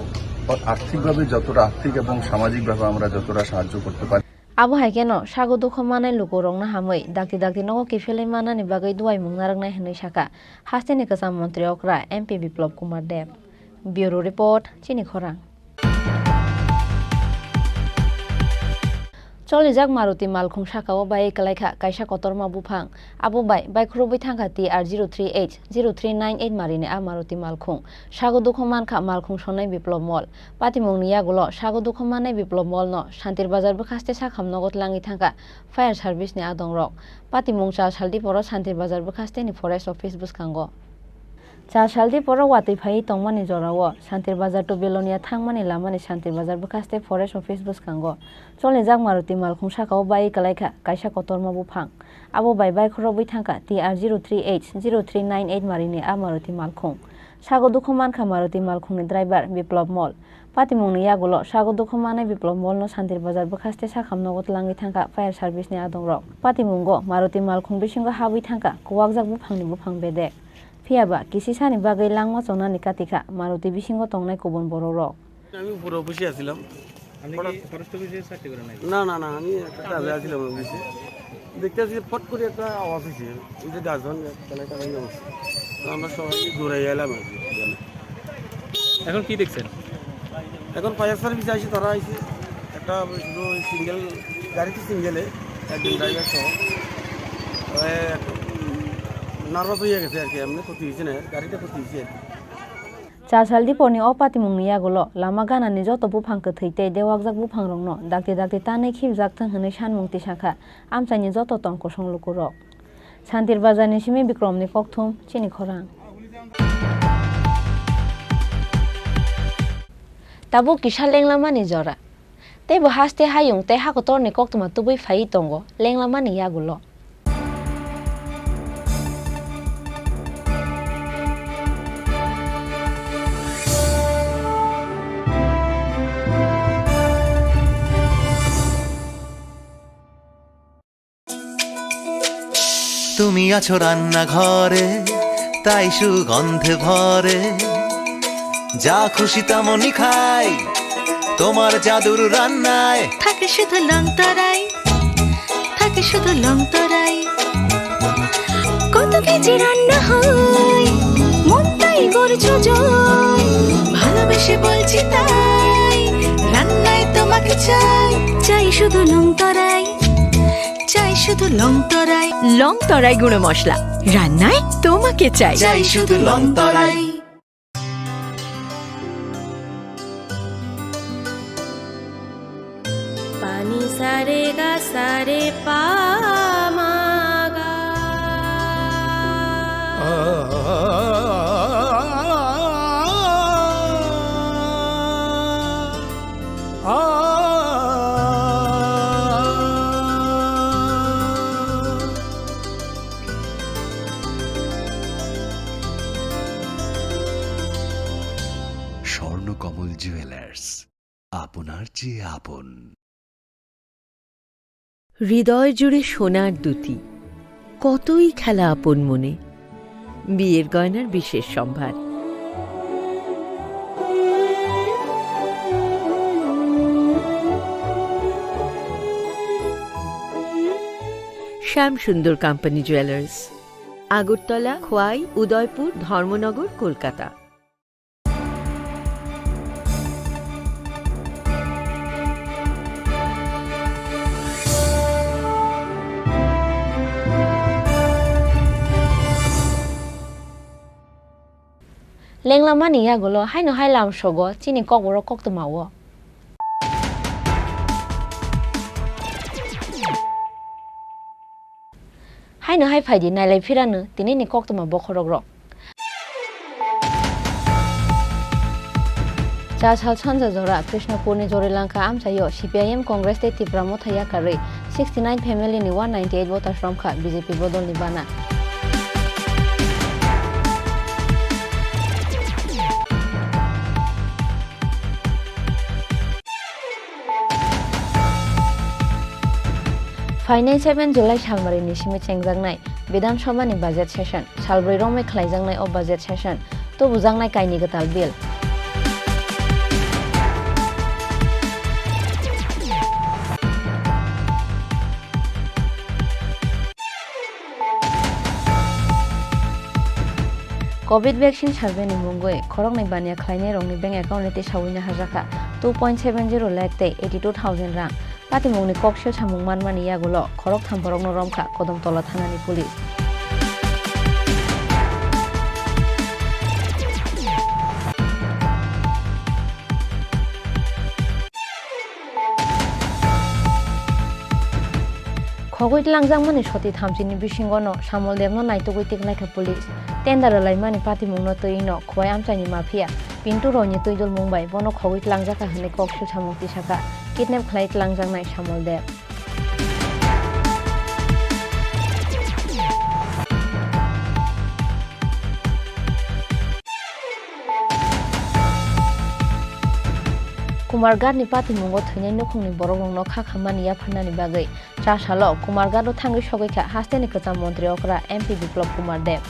আর্থিকভাবে যতটা আর্থিক এবং সামাজিকভাবে আমরা যতটা সাহায্য করতে পারি। আবু হাইকেন সাগো দুঃখ মানাই লুকরং না হাमै দাকি দাকি নগো কিফেলে মানানি বাগै দুয়াই মুংনারংনাই हनै साका हास्टेनि कसाम मन्त्री अक्रा एमपी बिप्लब कुमार देव। ब्यूरो रिपोर्ट चिनी खरां। चलिजाक मारुति मालखुं साकाओ बाय कलाइखा काइसा कतरमा बुफां आबो बाय खुरबै थांखा TR 03H0398 मारिने आ मारुति मालखुं सागो दुखमानखा मालखुं सनाय बिप्लब मल पातिमुंनि यागुलो सागो दुखमानाय बिप्लब मल न शान्तिर बाजार बखास्ते साखाम नगत लाङि थांखा फायार सार्भिस नि आदं रक पातिमुं चा सालदि पर शान्तिर बाजार बखास्ते नि फरेस्ट अफिस बुसखांगो चा सालदि पर वातै फाइ तंमानि जराओ शान्तिर बाजार टु बेलोनिया थांमानि लामानि शान्तिर बाजार बखास्ते फरेस्ट अफिस बुसखांगो चलिजाक मारुति मालखुं साकाओ बाय कलाइखा काइसा कतरमा बुफां आबो बाय खुरबै थांखा TR 03H0398 मारिने आ मारुति मालखुं सागो दुखमानखा मारुति मालखुंनि ड्राइभार बिप्लब मल पातिमुंनि यागुलो सागो दुखमानाय बिप्लब मल न शान्तिर बाजार बखास्ते साखाम नगत लाङि थांखा फायार सार्भिसनि आदं रक पातिमुंगो मारुति मालखुं बिसिंगो हाबै थांखा कुवाकजाक बुफांनि बुफां बेदेक फियाबा किसी सानि बागै लांमा चनानि कातिखा मारुति बिसिंगो तंनाय गुबुन बर' रक। আমি পুরো অফিসে আসছিলাম। ফরেস্ট অফিসে চাকরি করেন নাকি? না না না, আমি একটা কাজে আসছিলাম অফিসে। দেখতেছি ফট করে একটা আওয়াজ হয়েছে, ওই যে গাছজন একটা ভাঙে বসছে। আমরা সবাই দৌড়াই এলাম আর কি। এখন কি দেখছেন? এখন ফায়ার সার্ভিস আসছে, তারা আসছে একটা শুধু সিঙ্গেল গাড়িতে সিঙ্গেলে একজন ড্রাইভার সহ নার্ভাস হয়ে গেছে আর কি, এমনি ক্ষতি হয়েছে না, গাড়িটা ক্ষতি হয়েছে আর কি। चा सालदि परनि अ पातिमुंनि यागुलो लामा गानानि जत बुफांखो थैते देवाकजाक बुफां रंनो दाक्ति दाक्ति तानै खिबजाक थों हनै सानमुंति साखा आमचाइनि जत तंको संलुकु रक शान्तिर बाजारनि सिमे बिक्रमनि ककथुम चिनि खरां। ताबु किसा लेंलामानि जरा तेबो हास्ते हायुं ते हाकतरनि ककथुमा तुबै फाइ तंगो लेंलामानि यागुलो তুমি আছো রান্না ঘরে তাই সুগন্ধে ভরে যা খুশি তেমনই খাই তোমার জাদুর রান্নায় থাকে শুধু লংতরাই থাকে শুধু লংতরাই কত কেজি রান্না হয় মন তাই করছো জয় ভালোবেসে বলছি তাই রান্নায় তোমাকে চাই চাই শুধু লংতরাই চাই শুধু লংতরাই লংতরাই গুঁড়ো মশলা রান্নায় তোমাকে চাই চাই শুধু লংতরাই। ni sa re ga sa re pa ma ga Swarnakamal jewellers, আপনার চেয়ে আপন। হৃদয় জুড়ে সোনার দুটি, কতই খেলা আপন মনে। বিয়ের গয়নার বিশেষ সম্ভার। Shyamsundar company jewellers, Agartala, Khowai, Udaipur, Dharmanagar, Kolkata. লেংলামা নিয়াগুলো হাইনো হাইলাম সগো চিনি ককবরক কক্তমাও হাইনো হাই ফাইদি নাইলাই ফিরানো তিনি নি কক্তমা বখরক রক চাছাল সানজা জরা কৃষ্ণপুরনি জরিলাঙ্কা আমসাयो সিপিআইএম কংগ্রেস তে ত্রিপুরা মথাইয়া কারে 69 ফ্যামিলি नि 198 ভোটার রমখা বিজেপি বদলনি বানা फाइनाल 7 जुलाई सालमारिनि सिमि चेंजांनाय विधानसभानि बाजेट सेशन सालब्रै रमै खलायजांनाय अ बाजेट सेशन तो बुजांनाय कायनि गताल बिल कोविड वैक्सीन सार्वेनि मुंगै खरंनाय बानिया खलायनाय रंनि बैंक एकाउन्ट ते सावैना हाजाखा 2.70 लाख ते 82,000 रां पातिमुंनि कक्सियो सामुं मानमानि यागुलो खरक थामफरकनो रमखा कदमतला थानानि पुलिस खगैत लांजांमानि सति थामसिनि बिसिंगनो सामल देबनो नायतगैतिक नायखा पुलिस टेन्डार लाइमानि पातिमुंनो तैनो खय आमचाइनि माफिया पिन्टु रनि तैदल मुंबाइ बनो खगैत लांजाखा हने कक्सियो सामुंति साखा किडनेप खलायत लांजांनाय सामल देब कुमारघाटनि पातिमुंगो थैनाय नखुंनि बरगंनो खाखामानि याफानानि बागै चासालो कुमारघाटो थांगै सगैखा हास्टेनि कचा मन्त्री अकरा एमपी बिप्लब कुमार देव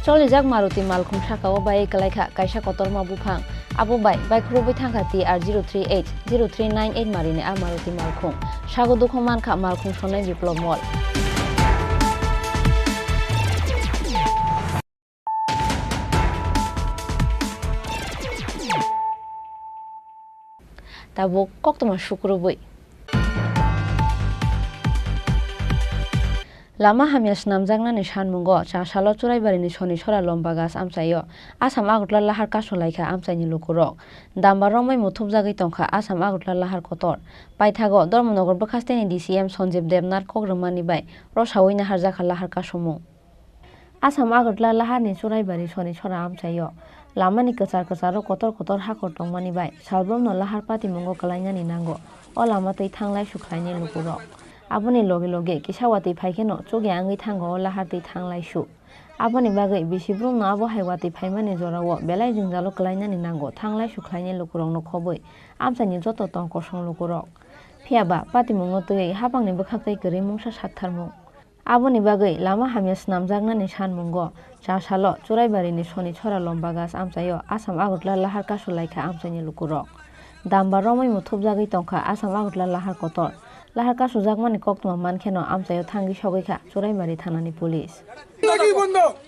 चलिजाक मारुति मालखुम साकाओ बाय कलायखा कायसा कतरमा बुफां आबो बाय खुरबै थांखा टी आर 0380398 मारिने आ मारुति मालखुम सागो दुखमानखा मालखुम सनाय बिप्लब मल ताबो कक्तमा शुक्रबै लामा हामिया स्नामजांनानि सानमुंगो चासालो चुराइबारिनि सनि सरा लम्बा गास आमसायो आसाम आगरतला लाहार कासलायखा आमसाइनि लुकुरक दाम्बार रमै मुथुबजागै तंखा आसाम आगरतला लाहार कतर पाइथागो धर्मनगर बखास्तेनि डिसिएम सन्जीब देबनाथ कग्रमानि बाय रसावैना हारजाखा लाहार कासमुं आसाम आगरतला लाहारनि चुराइबारि सनि सरा आमसायो लामानि कचार कचारो कतर कतर हाखर तंमानि बाय सालब्रमनो लाहार पातिमुंगो कलायनानि नांगो अ लामातै थांलाय सुख्लायनि लुकुरक आबनि लगे लगे किसावाति फाइखेनो चोगे आंगै थांगो लाहारतै थांलायसु आबनि बागै बिसिब्रमनो आबो हाइवाति फाइमानि जरावो बेलाय जोंजालो कलायनानि नांगो थांलाय सुख्लायनि लुकुरकनो खबै आमसानि जत तंक सं लुकुरक फियाबा पातिमुंगो तै हाबांनि बखाखै गरै मुंसा साथारमु आबनि बागै लामा हामिया स्नामजागनानि सानमुंगो चासालो चुराइबारिनि सनि छरा लम्बा गास आमसायो आसाम आगरतला लाहार कासलायखा आमसाइनि लुकुरक दाम्बा रमै मुथुबजागै तंखा आसाम आगरतला लाहार कतर लाहार कासुजागमानि कक्तमा मानखेनो आमसायो थांगि सगैखा चुराइबारि थानानि पुलिस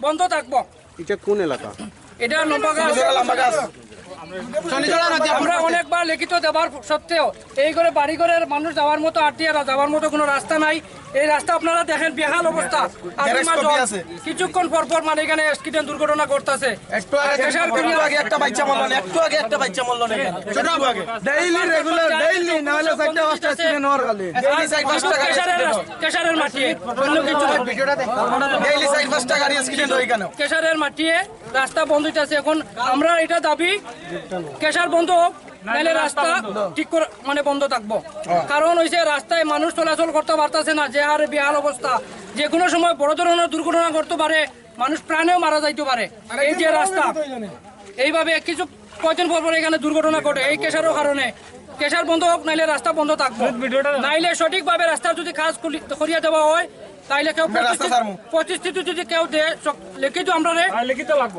বন্ধ থাকবো এটা কোন এলাকা এটা লম্বা গাছ আমরা অনেকবার লিখিত দেওয়ার সত্ত্বেও এই করে বাড়িঘরের মানুষ যাওয়ার মতো আত্মীয়রা যাওয়ার মতো কোনো রাস্তা নাই। এই রাস্তা আপনারা দেখেন বেহাল অবস্থা। কিছুক্ষণ পর পর মানে এখানে অ্যাক্সিডেন্ট দুর্ঘটনা করতেছে। কেশারের মাটিয়ে রাস্তা বন্ধ হইতেছে। এখন আমরা এটা দাবি কেশার বন্ধ হোক, নাহলে রাস্তা ঠিক করে মানে বন্ধ থাকবো। কারণ হইছে রাস্তায় মানুষ চলাচল করতে পারতেছে না, যে হারে বেহাল অবস্থা। যে কোনো সময় বড় ধরনের দুর্ঘটনা করতে পারে, মানুষ প্রাণেও মারা যাইতে পারে। এই যে রাস্তা এইভাবে কিছু কয়দিন পর পর এখানে দুর্ঘটনা ঘটে এই কেশারের কারণে। কেশার বন্ধ হোক, নাইলে রাস্তা বন্ধ থাকবো। নাইলে সঠিকভাবে রাস্তার যদি কাজ করিয়া দেওয়া হয়, তাইলে কেউ প্রতিশ্রুতি যদি কেউ দেয় লিখিত আমরা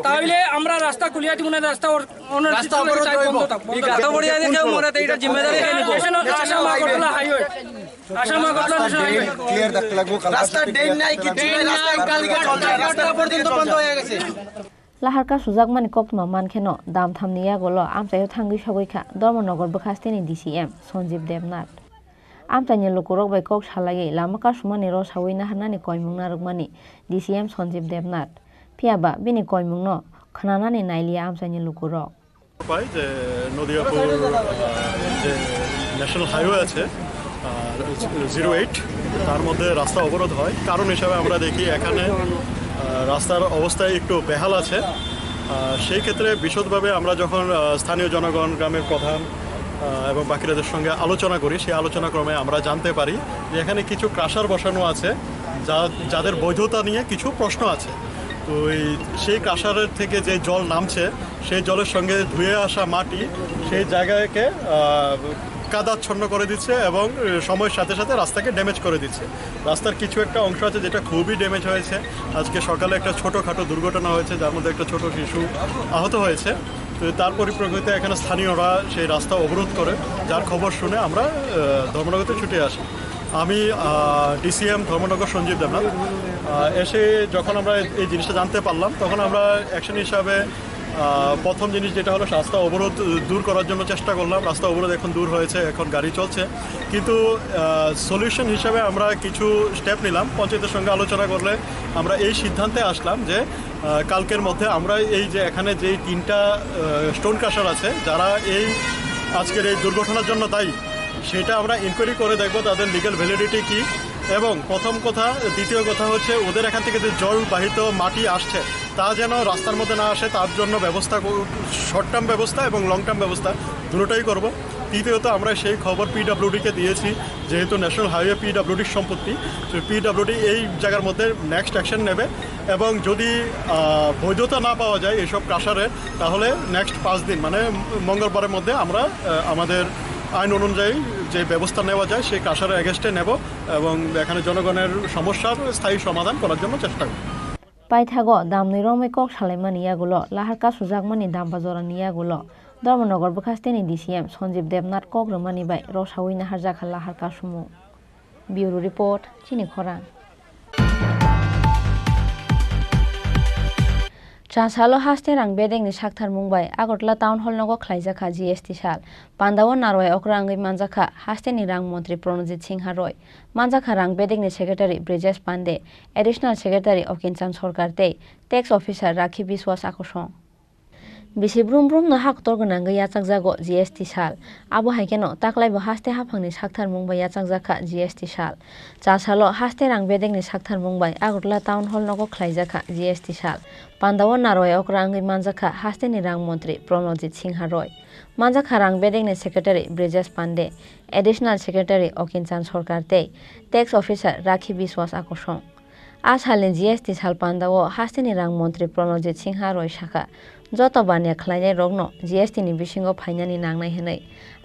তাইলে আমরা রাস্তা খুলিয়া দিব না। রাস্তা লাহারকা সুজাক মানে কপ্তমা মানখেন দাম থামনিয়া গল আমচাইও থাঙ্গি সগৈখা ধর্মনগর বখাস্তেনি ডিসিএম সঞ্জীব দেবনাথ আমচাইনি লুকুরক বাই কক সালাयै লাमा कासुमानि रसावै नाहारनानि कयमुं नारकमानि डिसिएम सञ्जीव देबनाथ फियाबा बिनि कयमुंनो खोनानानि नायलिया আমচাইनि लुकुरक পাই যে নদিয়াপুর যে ন্যাশনাল হাইওয়ে আছে 08 তার মধ্যে রাস্তা অবরোধ হয়। কারণ হিসাবে আমরা দেখি এখানে রাস্তার অবস্থা একটু বেহাল আছে। সেই ক্ষেত্রে বিশদভাবে আমরা যখন স্থানীয় জনগণ, গ্রামের প্রধান এবং বাকিরাদের সঙ্গে আলোচনা করি, সেই আলোচনা ক্রমে আমরা জানতে পারি যে এখানে কিছু ক্রাশার বসানো আছে যাদের বৈধতা নিয়ে কিছু প্রশ্ন আছে। তো সেই ক্রাশারের থেকে যে জল নামছে, সেই জলের সঙ্গে ধুয়ে আসা মাটি সেই জায়গাকে কাদাচ্ছন্ন করে দিচ্ছে এবং সময়ের সাথে সাথে রাস্তাকে ড্যামেজ করে দিচ্ছে। রাস্তার কিছু একটা অংশ আছে যেটা খুবই ড্যামেজ হয়েছে। আজকে সকালে একটা ছোটোখাটো দুর্ঘটনা হয়েছে, যার মধ্যে একটা ছোট শিশু আহত হয়েছে। তো তার পরিপ্রেক্ষিতে এখানে স্থানীয়রা সেই রাস্তা অবরোধ করে, যার খবর শুনে আমরা ধর্মনগরতে ছুটে আসি। আমি ডিসিএম ধর্মনগর সঞ্জীব দেবনাথ এসে যখন আমরা এই জিনিসটা জানতে পারলাম, তখন আমরা অ্যাকশন হিসাবে প্রথম জিনিস যেটা হলো রাস্তা অবরোধ দূর করার জন্য চেষ্টা করলাম। রাস্তা অবরোধ এখন দূর হয়েছে, এখন গাড়ি চলছে। কিন্তু সলিউশন হিসাবে আমরা কিছু স্টেপ নিলাম। পঞ্চায়েতের সঙ্গে আলোচনা করলে আমরা এই সিদ্ধান্তে আসলাম যে কালকের মধ্যে আমরা এই যে এখানে যে 3টা স্টোন ক্রাশার আছে যারা এই আজকের এই দুর্ঘটনার জন্য দায়ী, সেটা আমরা ইনকোয়ারি করে দেখব তাদের লিগ্যাল ভ্যালিডিটি কী। এবং প্রথম কথা, দ্বিতীয় কথা হচ্ছে ওদের এখান থেকে যে জলবাহিত মাটি আসছে তা যেন রাস্তার মধ্যে না আসে, তার জন্য ব্যবস্থা, শর্ট টার্ম ব্যবস্থা এবং লং টার্ম ব্যবস্থা দুটোটাই করব। তৃতীয়ত আমরা সেই খবর পিডব্লিউডিকে দিয়েছি, যেহেতু ন্যাশনাল হাইওয়ে পিডব্লিউডির সম্পত্তি, তো পিডব্লিউডি এই জায়গার মধ্যে নেক্সট অ্যাকশন নেবে। এবং যদি বৈধতা না পাওয়া যায় এইসব ক্রাশারের, তাহলে নেক্সট 5 দিন মানে মঙ্গলবারের মধ্যে আমরা আমাদের আইন অনুযায়ী যে ব্যবস্থা নেওয়া যায় সেই ক্রাশারের এগেস্টে নেব এবং এখানে জনগণের সমস্যার স্থায়ী সমাধান করার জন্য চেষ্টা করব। পাইথাগো দামনি রমে কক সালাইমানি ইয়াগুলো লাহারকা সুজাকমানি দাম বাজরানি ইয়াগুলো ধর্মনগর বখাস্তেনি ডিসিএম সঞ্জীব দেবনাথ কক রমানি বাই রসাউই নাহার জাখা লাহারকা সুমু। ব্যুরো রিপোর্ট চিনি খরাং। Transalo haste rang bedeng ni sakthar mungbai Agartala town hall nogo khlaijaka GST sal Pandawo narwai okrangai manjaka haste ni rang mantri Pranojit Singha Roy manjaka rang bedeng ni secretary Brijesh Pande additional secretary Okinchan Sarkar tei tax officer Rakhi Biswas akosong Bisi brum brum no hak torgonang yachak jago GST sal abo haikeno taklaibo haste haphangni sakthar mungbai yachak jaka GST sal Chasalo haste rang bedeng ni sakthar mungbai Agartala town hall nogo khlaijaka GST sal Pandawo narwai okrangai manjaka haste ni rang mantri Pranojit Singha Roy manjaka rang bedeng ni secretary Brijesh Pande additional secretary Okinchan Sarkar tei tax officer Rakhi Biswas akosong Ashalin GST sal Pandawo haste ni rang mantri Pranojit Singha Roy shaka joto bania khlainai rokno GST ni bisingo phainani nangnai hinai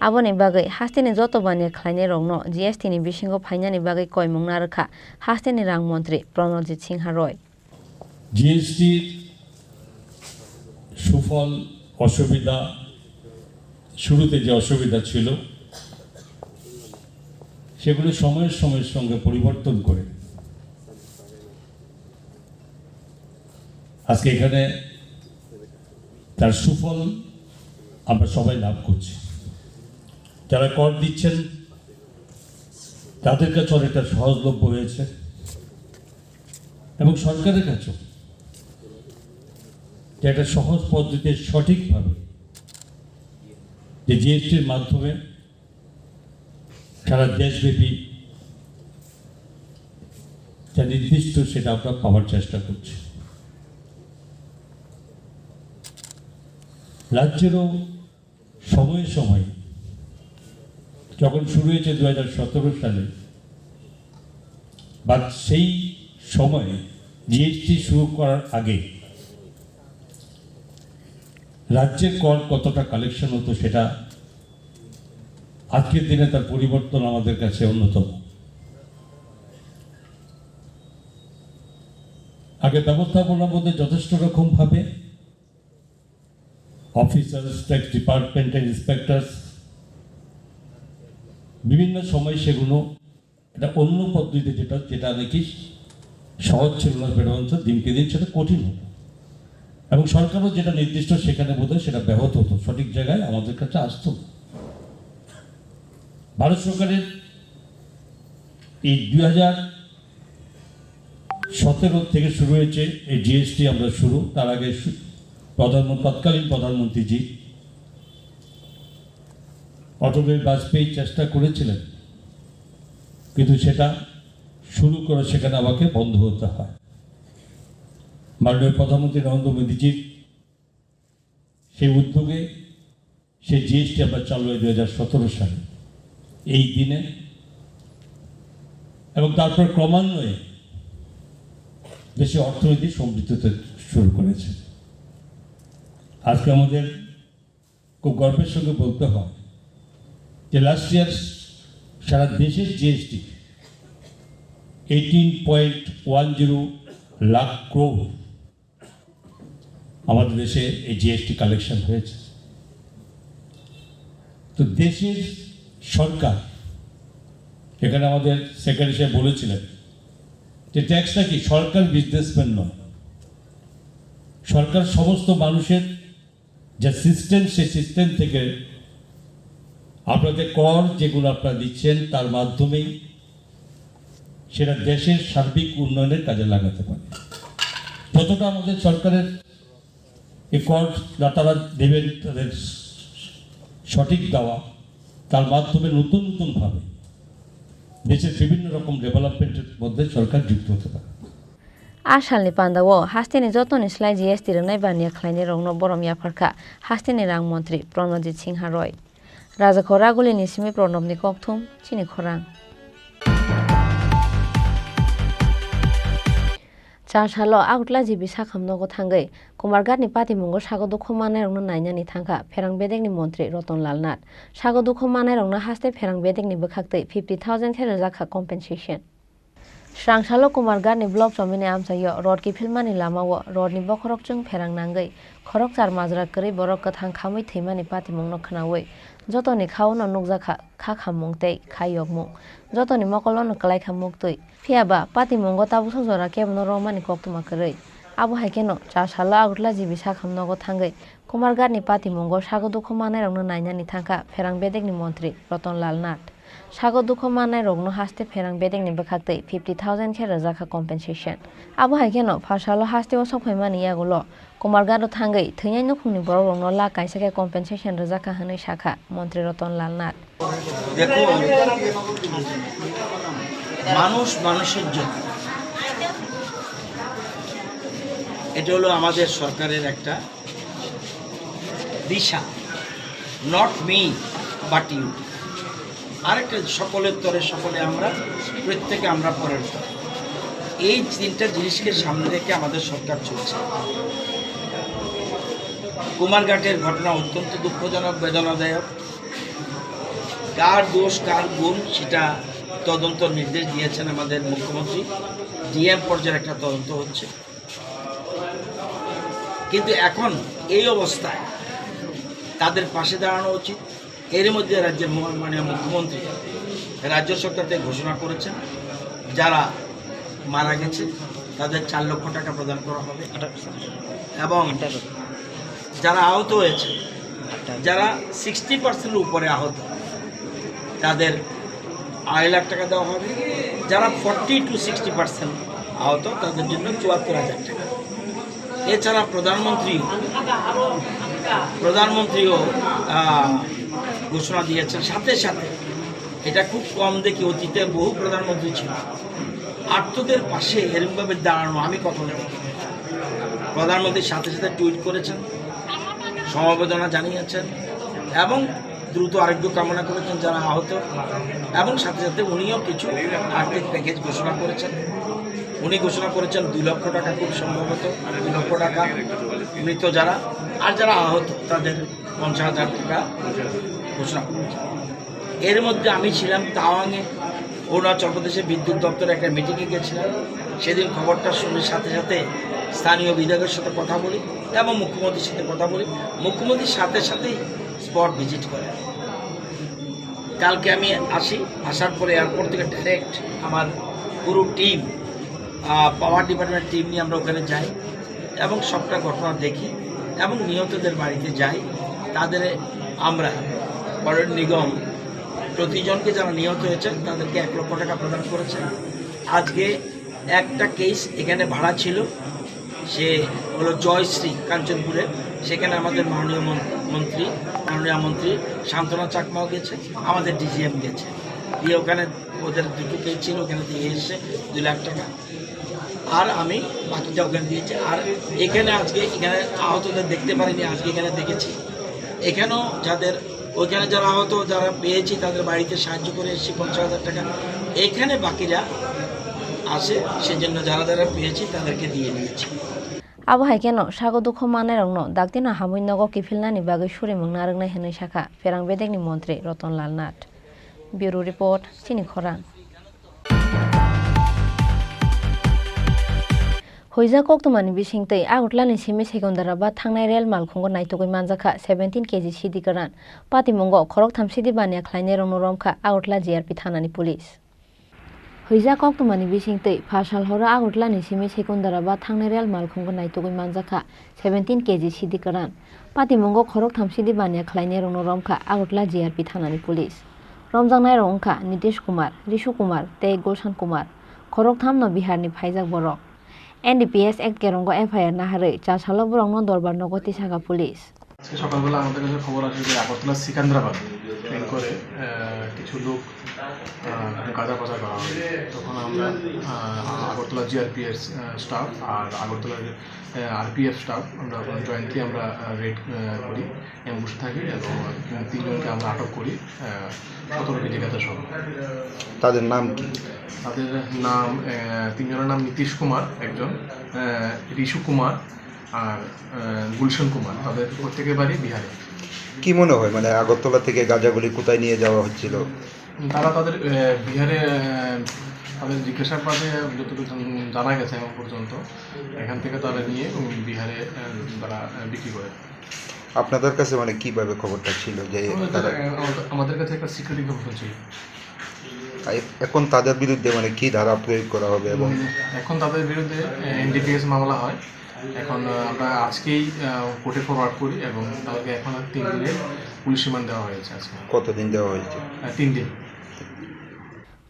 aboni bagai haste ni joto bania khlainai rokno GST ni bisingo phainani bagai koimung narkha haste ni rang mantri Pranojit Singha Roy GST সুফল অসুবিধা শুরুতে যে অসুবিধা ছিল সেগুলো সময়ের সঙ্গে পরিবর্তন করে আজকে এখানে তার সুফল আমরা সবাই লাভ করছি। যারা কর দিচ্ছেন তাদের কাছে অনেকটা সহজলভ্য হয়েছে এবং সরকারের কাছেও যে একটা সহজ পদ্ধতিতে সঠিকভাবে যে জিএসটির মাধ্যমে সারা দেশব্যাপী যা নির্দিষ্ট সেটা আমরা পাওয়ার চেষ্টা করছি। রাজ্যেরও সময়ে সময়ে যখন শুরু হয়েছে 2017 সালে বা সেই সময়ে জিএসটি শুরু করার আগে রাজ্যের কর কতটা কালেকশন হতো সেটা আজকের দিনে তার পরিবর্তন আমাদের কাছে অন্যতম। আগে ব্যবস্থাপনার মধ্যে যথেষ্ট রকমভাবে অফিসার্স, ট্যাক্স ডিপার্টমেন্টের ইন্সপেক্টরস বিভিন্ন সময় সেগুলো এটা অন্য পদ্ধতিতে যেটা নাকি সহজ ছিল না, সেটা হচ্ছে দিনকে দিন সেটা কঠিন হতো এবং সরকারও যেটা নির্দিষ্ট সেখানে বোধহয় সেটা ব্যাহত হতো, সঠিক জায়গায় আমাদের কাছে আসতো। ভারত সরকারের এই 2017 থেকে শুরু হয়েছে এই জিএসটি আমরা শুরু। তার আগে তৎকালীন প্রধানমন্ত্রীজি অটল বিহারী বাজপেয়ী চেষ্টা করেছিলেন, কিন্তু সেটা শুরু করে সেখানে আমাকে বন্ধ হতে হয়। মাননীয় প্রধানমন্ত্রী নরেন্দ্র মোদীজির সেই উদ্যোগে সেই জিএসটি আমরা চালু হয় 2017 সালে এই দিনে এবং তারপর ক্রমান্বয়ে দেশের অর্থনীতি সমৃদ্ধ হতে শুরু করেছে। আজকে আমাদের খুব গর্বের সঙ্গে বলতে হয় যে লাস্ট ইয়ার সারা দেশের জিএসটি 18.10 লাখ ক্রোড় আমাদের দেশে এই জিএসটি কালেকশন হয়েছে। তো দেশের সরকার, এখানে আমাদের সেক্রেটারি সাহেব বলেছিলেন যে ট্যাক্সটা কি সরকার বিজনেসম্যান নয়, সরকার সমস্ত মানুষের যে সিস্টেম সেই সিস্টেম থেকে আপনাদের কর যেগুলো আপনারা দিচ্ছেন তার মাধ্যমেই সেটা দেশের সার্বিক উন্নয়নের কাজে লাগাতে পারে। যতটা আমাদের সরকারের এই কর দাতারা দেবেন তাদের সঠিক দেওয়া, তার মাধ্যমে নতুন নতুনভাবে দেশের বিভিন্ন রকম ডেভেলপমেন্টের মধ্যে সরকার যুক্ত হতে পারে। आसालनि पान्दाव हास्टेनि जतनि स्लाइ जिएसटि रोंनाय बानिया ख्लायनि रंनो बरम याफारखा हास्टेनि रां मन्त्री प्रणजित सिंह रय राजाखौ रागुलिनि सिमी प्रणबनि ककथुम चिनि खरां चारसालो आगुतला जिबि साखामनगो थांगै कुमारघाटनि पातिमुंगो सागो दुखु मानायरंनो नायनानि थांखा फेरां बेदेगनि मन्त्री रतनलाल नाथ सागो दुखु मानायरंनो हास्ते फेरां बेदेगनि बोखाक्तै 50,000 खेर जाखा कम्पेनसेसन स्रांसालो कुमारघाटनि ब्लक जमिनि आमसायो रड किफिलमानि लामाव रडनि बखरकजों फेरां नांगै खरक चार माजरा करै बरक गोथां खामै थैमानि पातिमुंनो खोनावै जतनि खावनो नुकजाखा खा खामुंतै खायगमुं जतनि मकलनो कलायखा मुक्तै फियाबा पातिमुंगो ताबुसो जरा केबनो रमानि कक्तुमा करै आबो हाइकेनो चारसालो आगुतला जिबि साखामनगो थांगै कुमारघाटनि पातिमुंगो सागो दुखु मानायरंनो नायनानि थांखा फेरां बेदेगनि मन्त्री रतनलाल नाथ सागो दुखु मानायरंनो हास्ते फेरां बेदेगनि बोखाक्तै 50,000 खेर जाखा कम्पेनसेसन आबो हाइकेनो फारसालो हास्तेओ सफायमानि यागुलो कुमारघाटो थांगै थैनाय नुखुंनि बररंनो लाख काइसाके कम्पेनसेसन रोजाखा होनै शाखा मन्त्री रतनलाल नाथ দেখুন মানুষ মানুষের জন্য এটা হলো আমাদের সরকারের একটা দিশা নট মি বাট ইউ আরেকটা সকলের তরে সকলে আমরা প্রত্যেকে আমরা পরের তরে এই তিনটা জিনিসকে সামনে রেখে আমাদের সরকার চলছে কুমারঘাটের ঘটনা অত্যন্ত দুঃখজনক বেদনাদায়ক কার দোষ কার গুণ সেটা তদন্ত নির্দেশ দিয়েছেন আমাদের মুখ্যমন্ত্রী ডিএম পর্যায়ের একটা তদন্ত হচ্ছে কিন্তু এখন এই অবস্থায় তাদের পাশে দাঁড়ানো উচিত এর মধ্যে রাজ্যের মাননীয় মুখ্যমন্ত্রী রাজ্য সরকারকে ঘোষণা করেছেন যারা মারা গেছে তাদের 4 লক্ষ টাকা প্রদান করা হবে এবং যারা আহত হয়েছে যারা 60% উপরে আহত তাদের 2.5 লাখ টাকা দেওয়া হবে, যারা 40 to 60% আহত তাদের জন্য 74,000 টাকা। এছাড়া প্রধানমন্ত্রীও ঘোষণা দিয়েছেন। সাথে সাথে এটা খুব কম দেখি, অতীতে বহু প্রধানমন্ত্রী ছিল আর্তদের পাশে এরকমভাবে দাঁড়ানো আমি কখনো দেখি। প্রধানমন্ত্রীর সাথে সাথে টুইট করেছেন, সমবেদনা জানিয়েছেন এবং দ্রুত আরোগ্য কামনা করেছেন যারা আহত, এবং সাথে সাথে উনিও কিছু আর্থিক প্যাকেজ ঘোষণা করেছেন। উনি ঘোষণা করেছেন 2 লক্ষ টাকা, খুব সম্ভবত 2 লক্ষ টাকা মৃত যারা, আর যারা আহত তাদের 50,000 টাকা ঘোষণা করেছেন। এর মধ্যে আমি ছিলাম তাওয়াংয়ে, অরুণাচল প্রদেশে বিদ্যুৎ দপ্তরে একটা মিটিংয়ে গেছিলাম। সেদিন খবরটা শুনে সাথে সাথে স্থানীয় বিধায়কের সাথে কথা বলি এবং মুখ্যমন্ত্রীর সাথে কথা বলি। মুখ্যমন্ত্রীর সাথে সাথেই স্পট ভিজিট করে। কালকে আমি আসার পরে এয়ারপোর্ট থেকে ডাইরেক্ট আমার পুরো টিম, পাওয়ার ডিপার্টমেন্ট টিম নিয়ে আমরা ওখানে যাই এবং সবটা ঘটনা দেখি এবং নিহতদের বাড়িতে যাই। তাদের আমরা পরের নিগম প্রতিজনকে যারা নিহত হয়েছেন তাদেরকে 1 লক্ষ টাকা প্রদান করেছেন। আজকে একটা কেস এখানে ভাড়া ছিল, সে হলো জয়শ্রী কাঞ্চনপুরে, সেখানে আমাদের মাননীয় মন্ত্রী শান্তনা চাকমাও গেছে, আমাদের ডিজিএম গেছে, দিয়ে ওখানে ওদের 2টো কেস ছিল, ওখানে দিয়ে এসে 2 লাখ টাকা, আর আমি বাকিটা ওখানে দিয়েছি। আর এখানে আজকে আহতদের দেখতে পারিনি, আজকে এখানে দেখেছি। এখানেও ওইখানে যারা আহত যারা পেয়েছি তাদের বাড়িতে সাহায্য করে এসেছি 50,000 টাকা। এখানে বাকিরা আসে, সেজন্য যারা পেয়েছি তাদেরকে দিয়ে দিয়েছি। আবহাওয়া কেন সাগো দুঃখ মানায় রং ডাকদিনা হামুইনগ কিফিলনানি বাগৈ সুরিমুং নারংনাই হেनै শাখা ফেরাং বেদেকনি মন্ত্রী রতনলাল নাথ। ব্যুরো রিপোর্ট, চিনি খরাং। হইজা কক্তমানি बिसिंतै आगरतलानि सिमी सेकेन्डाराबा थांनाय रेल मालखुंगो नायतगै मानजाखा 17 केजि सिदि गोरान पातिमंगो खरक थामसिदि बानिया ख्लायनाय रंरमखा आगरतला जिआरपि थानानि पुलिस। हइजा कक्तमानि बिसिंतै फासाल हरा आगरतलानि सिमी सेकेन्डाराबा थांनाय रेल मालखुंगो नायतगै मानजाखा 17 केजि सिदि गोरान पातिमंगो खरक थामसिदि बानिया ख्लायनाय रंरमखा आगरतला जिआरपि थानानि पुलिस। रमजांनाय रंखा नीतीश कुमार, ऋषु कुमार, तै गुलशन कुमार खरक थामनो बिहारनि फाइजाक बरक। NDPS एक्ट केरंगो FIR नाहारै चासालो बरंनो दरबार नगति सागा पुलिस। আজকে সকালবেলা আমাদের কাছে খবর আসে যে আগরতলা সিকান্দ্রাবাদ ট্রেন করে কিছু লোক গাঁজা পাচার করা হয়। তখন আমরা আগরতলা জিআরপিএস স্টাফ আর আগরতলার RPF স্টাফ আমরা জয়েন্টলি আমরা রেড করি, বসে থাকি এবং 3 জনকে আমরা আটক করি 17 কেজি গাঁজা সহ। তাদের নাম কি? তাদের নাম 3 জনের নাম নীতিশ কুমার একজন, ঋষু কুমার আর গুলশন কুমার, তাদের প্রত্যেকের বাড়ি বিহারে। কি মনে হয় মানে আগরতলা থেকে গাঁজাগুলি কোথায় নিয়ে যাওয়া হচ্ছিল? তারা তাদের বিহারে তাদের জিজ্ঞাসাবাদে যতটুকু জানা গেছে এখন পর্যন্ত এখান থেকে তারা নিয়ে বিহারে তারা বিক্রি করে। আপনাদের কাছে মানে কিভাবে খবরটা ছিল যে আমাদের কাছে একটা সিকিউরিটি ইনফরমেশন ছিল। এখন তাদের বিরুদ্ধে মানে কি ধারা প্রয়োগ করা হবে? এবং এখন তাদের বিরুদ্ধে NDPS মামলা হয়। এখন আমরা আজকেই কোর্টে ফরওয়ার্ড করি এবং তাদেরকে এখন 3 দিনের পুলিশ রিমান্ড দেওয়া হয়েছে। আজকে কতদিন দেওয়া হয়েছে? 3 দিন।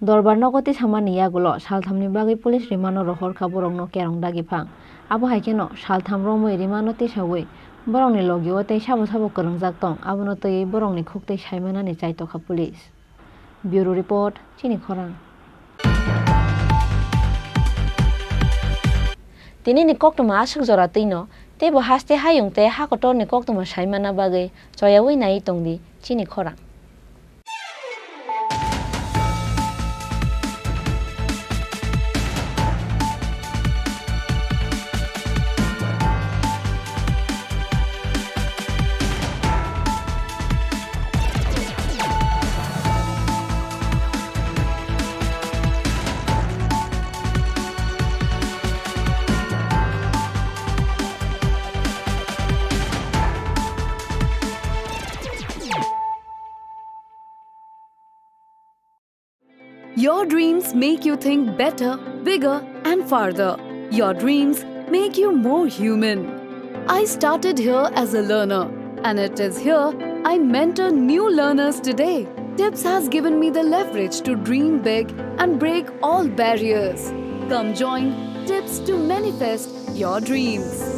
দরবার নগতি সামানি ইয়াগুলো সালথামনি বাগै পুলিশ রিমান্ড রহর খাবরংনো কেরং দাগিফাং আবহাই কেন সালথাম রमै রিমান্ড তিসাवै বরংনি লগিও तै সাবো সাবো করংজাক दं আবनो तै বরংनि खुक्तै सायमानानि चायतखा पुलिस। ब्यूरो रिपोर्ट, चिनी खरां। Tini ni koktoma asuk zora tino, tebo haste hayung te hakotor ni koktoma saimana bagai, coyawi na itong di, Chini Khorang. Your dreams make you think better, bigger, and farther. Your dreams make you more human. I started here as a learner, and it is here I mentor new learners today. TIPS has given me the leverage to dream big and break all barriers. Come join TIPS to manifest your dreams.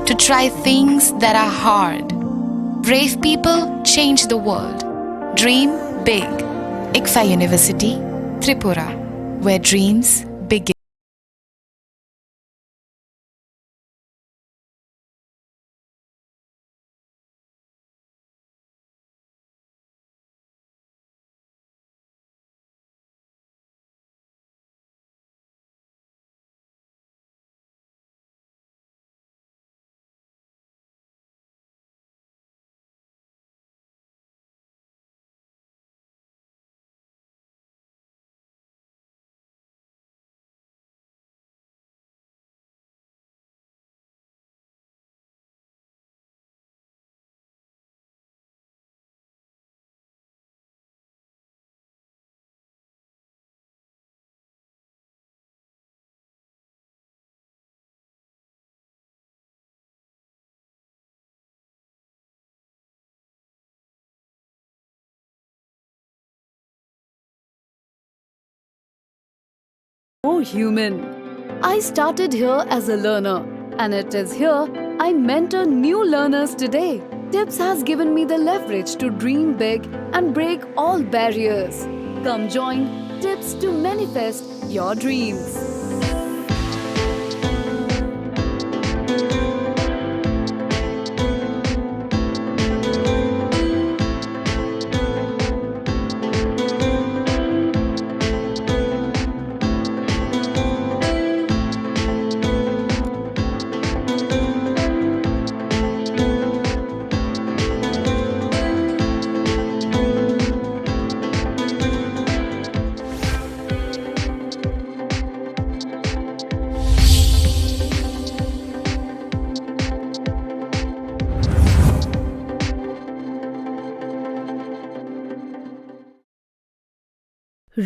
To try things that are hard. Brave people change the world. Dream big. ICFA University, Tripura, where dreams begin. Oh human, I started here as a learner, and it is here I mentor new learners today. TIPS has given me the leverage to dream big and break all barriers. Come join TIPS to manifest your dreams.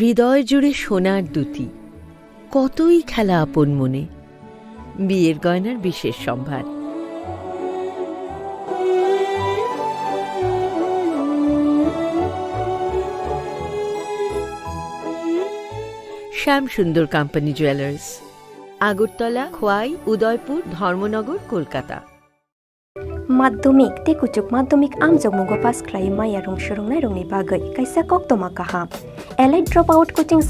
হৃদয় জুড়ে সোনার দুটি, কতই খেলা আপন মনে। বিয়ের গয়নার বিশেষ সম্ভার। শ্যাম সুন্দর company jewellers, Agartala, Khowai, Udaipur, Dharmanagar, Kolkata. Maddomik te kuchuk maddomik amjong pass klai maya rong shorong nai rong ni bagai kaisa kok toma kaham. Allied dropout coaching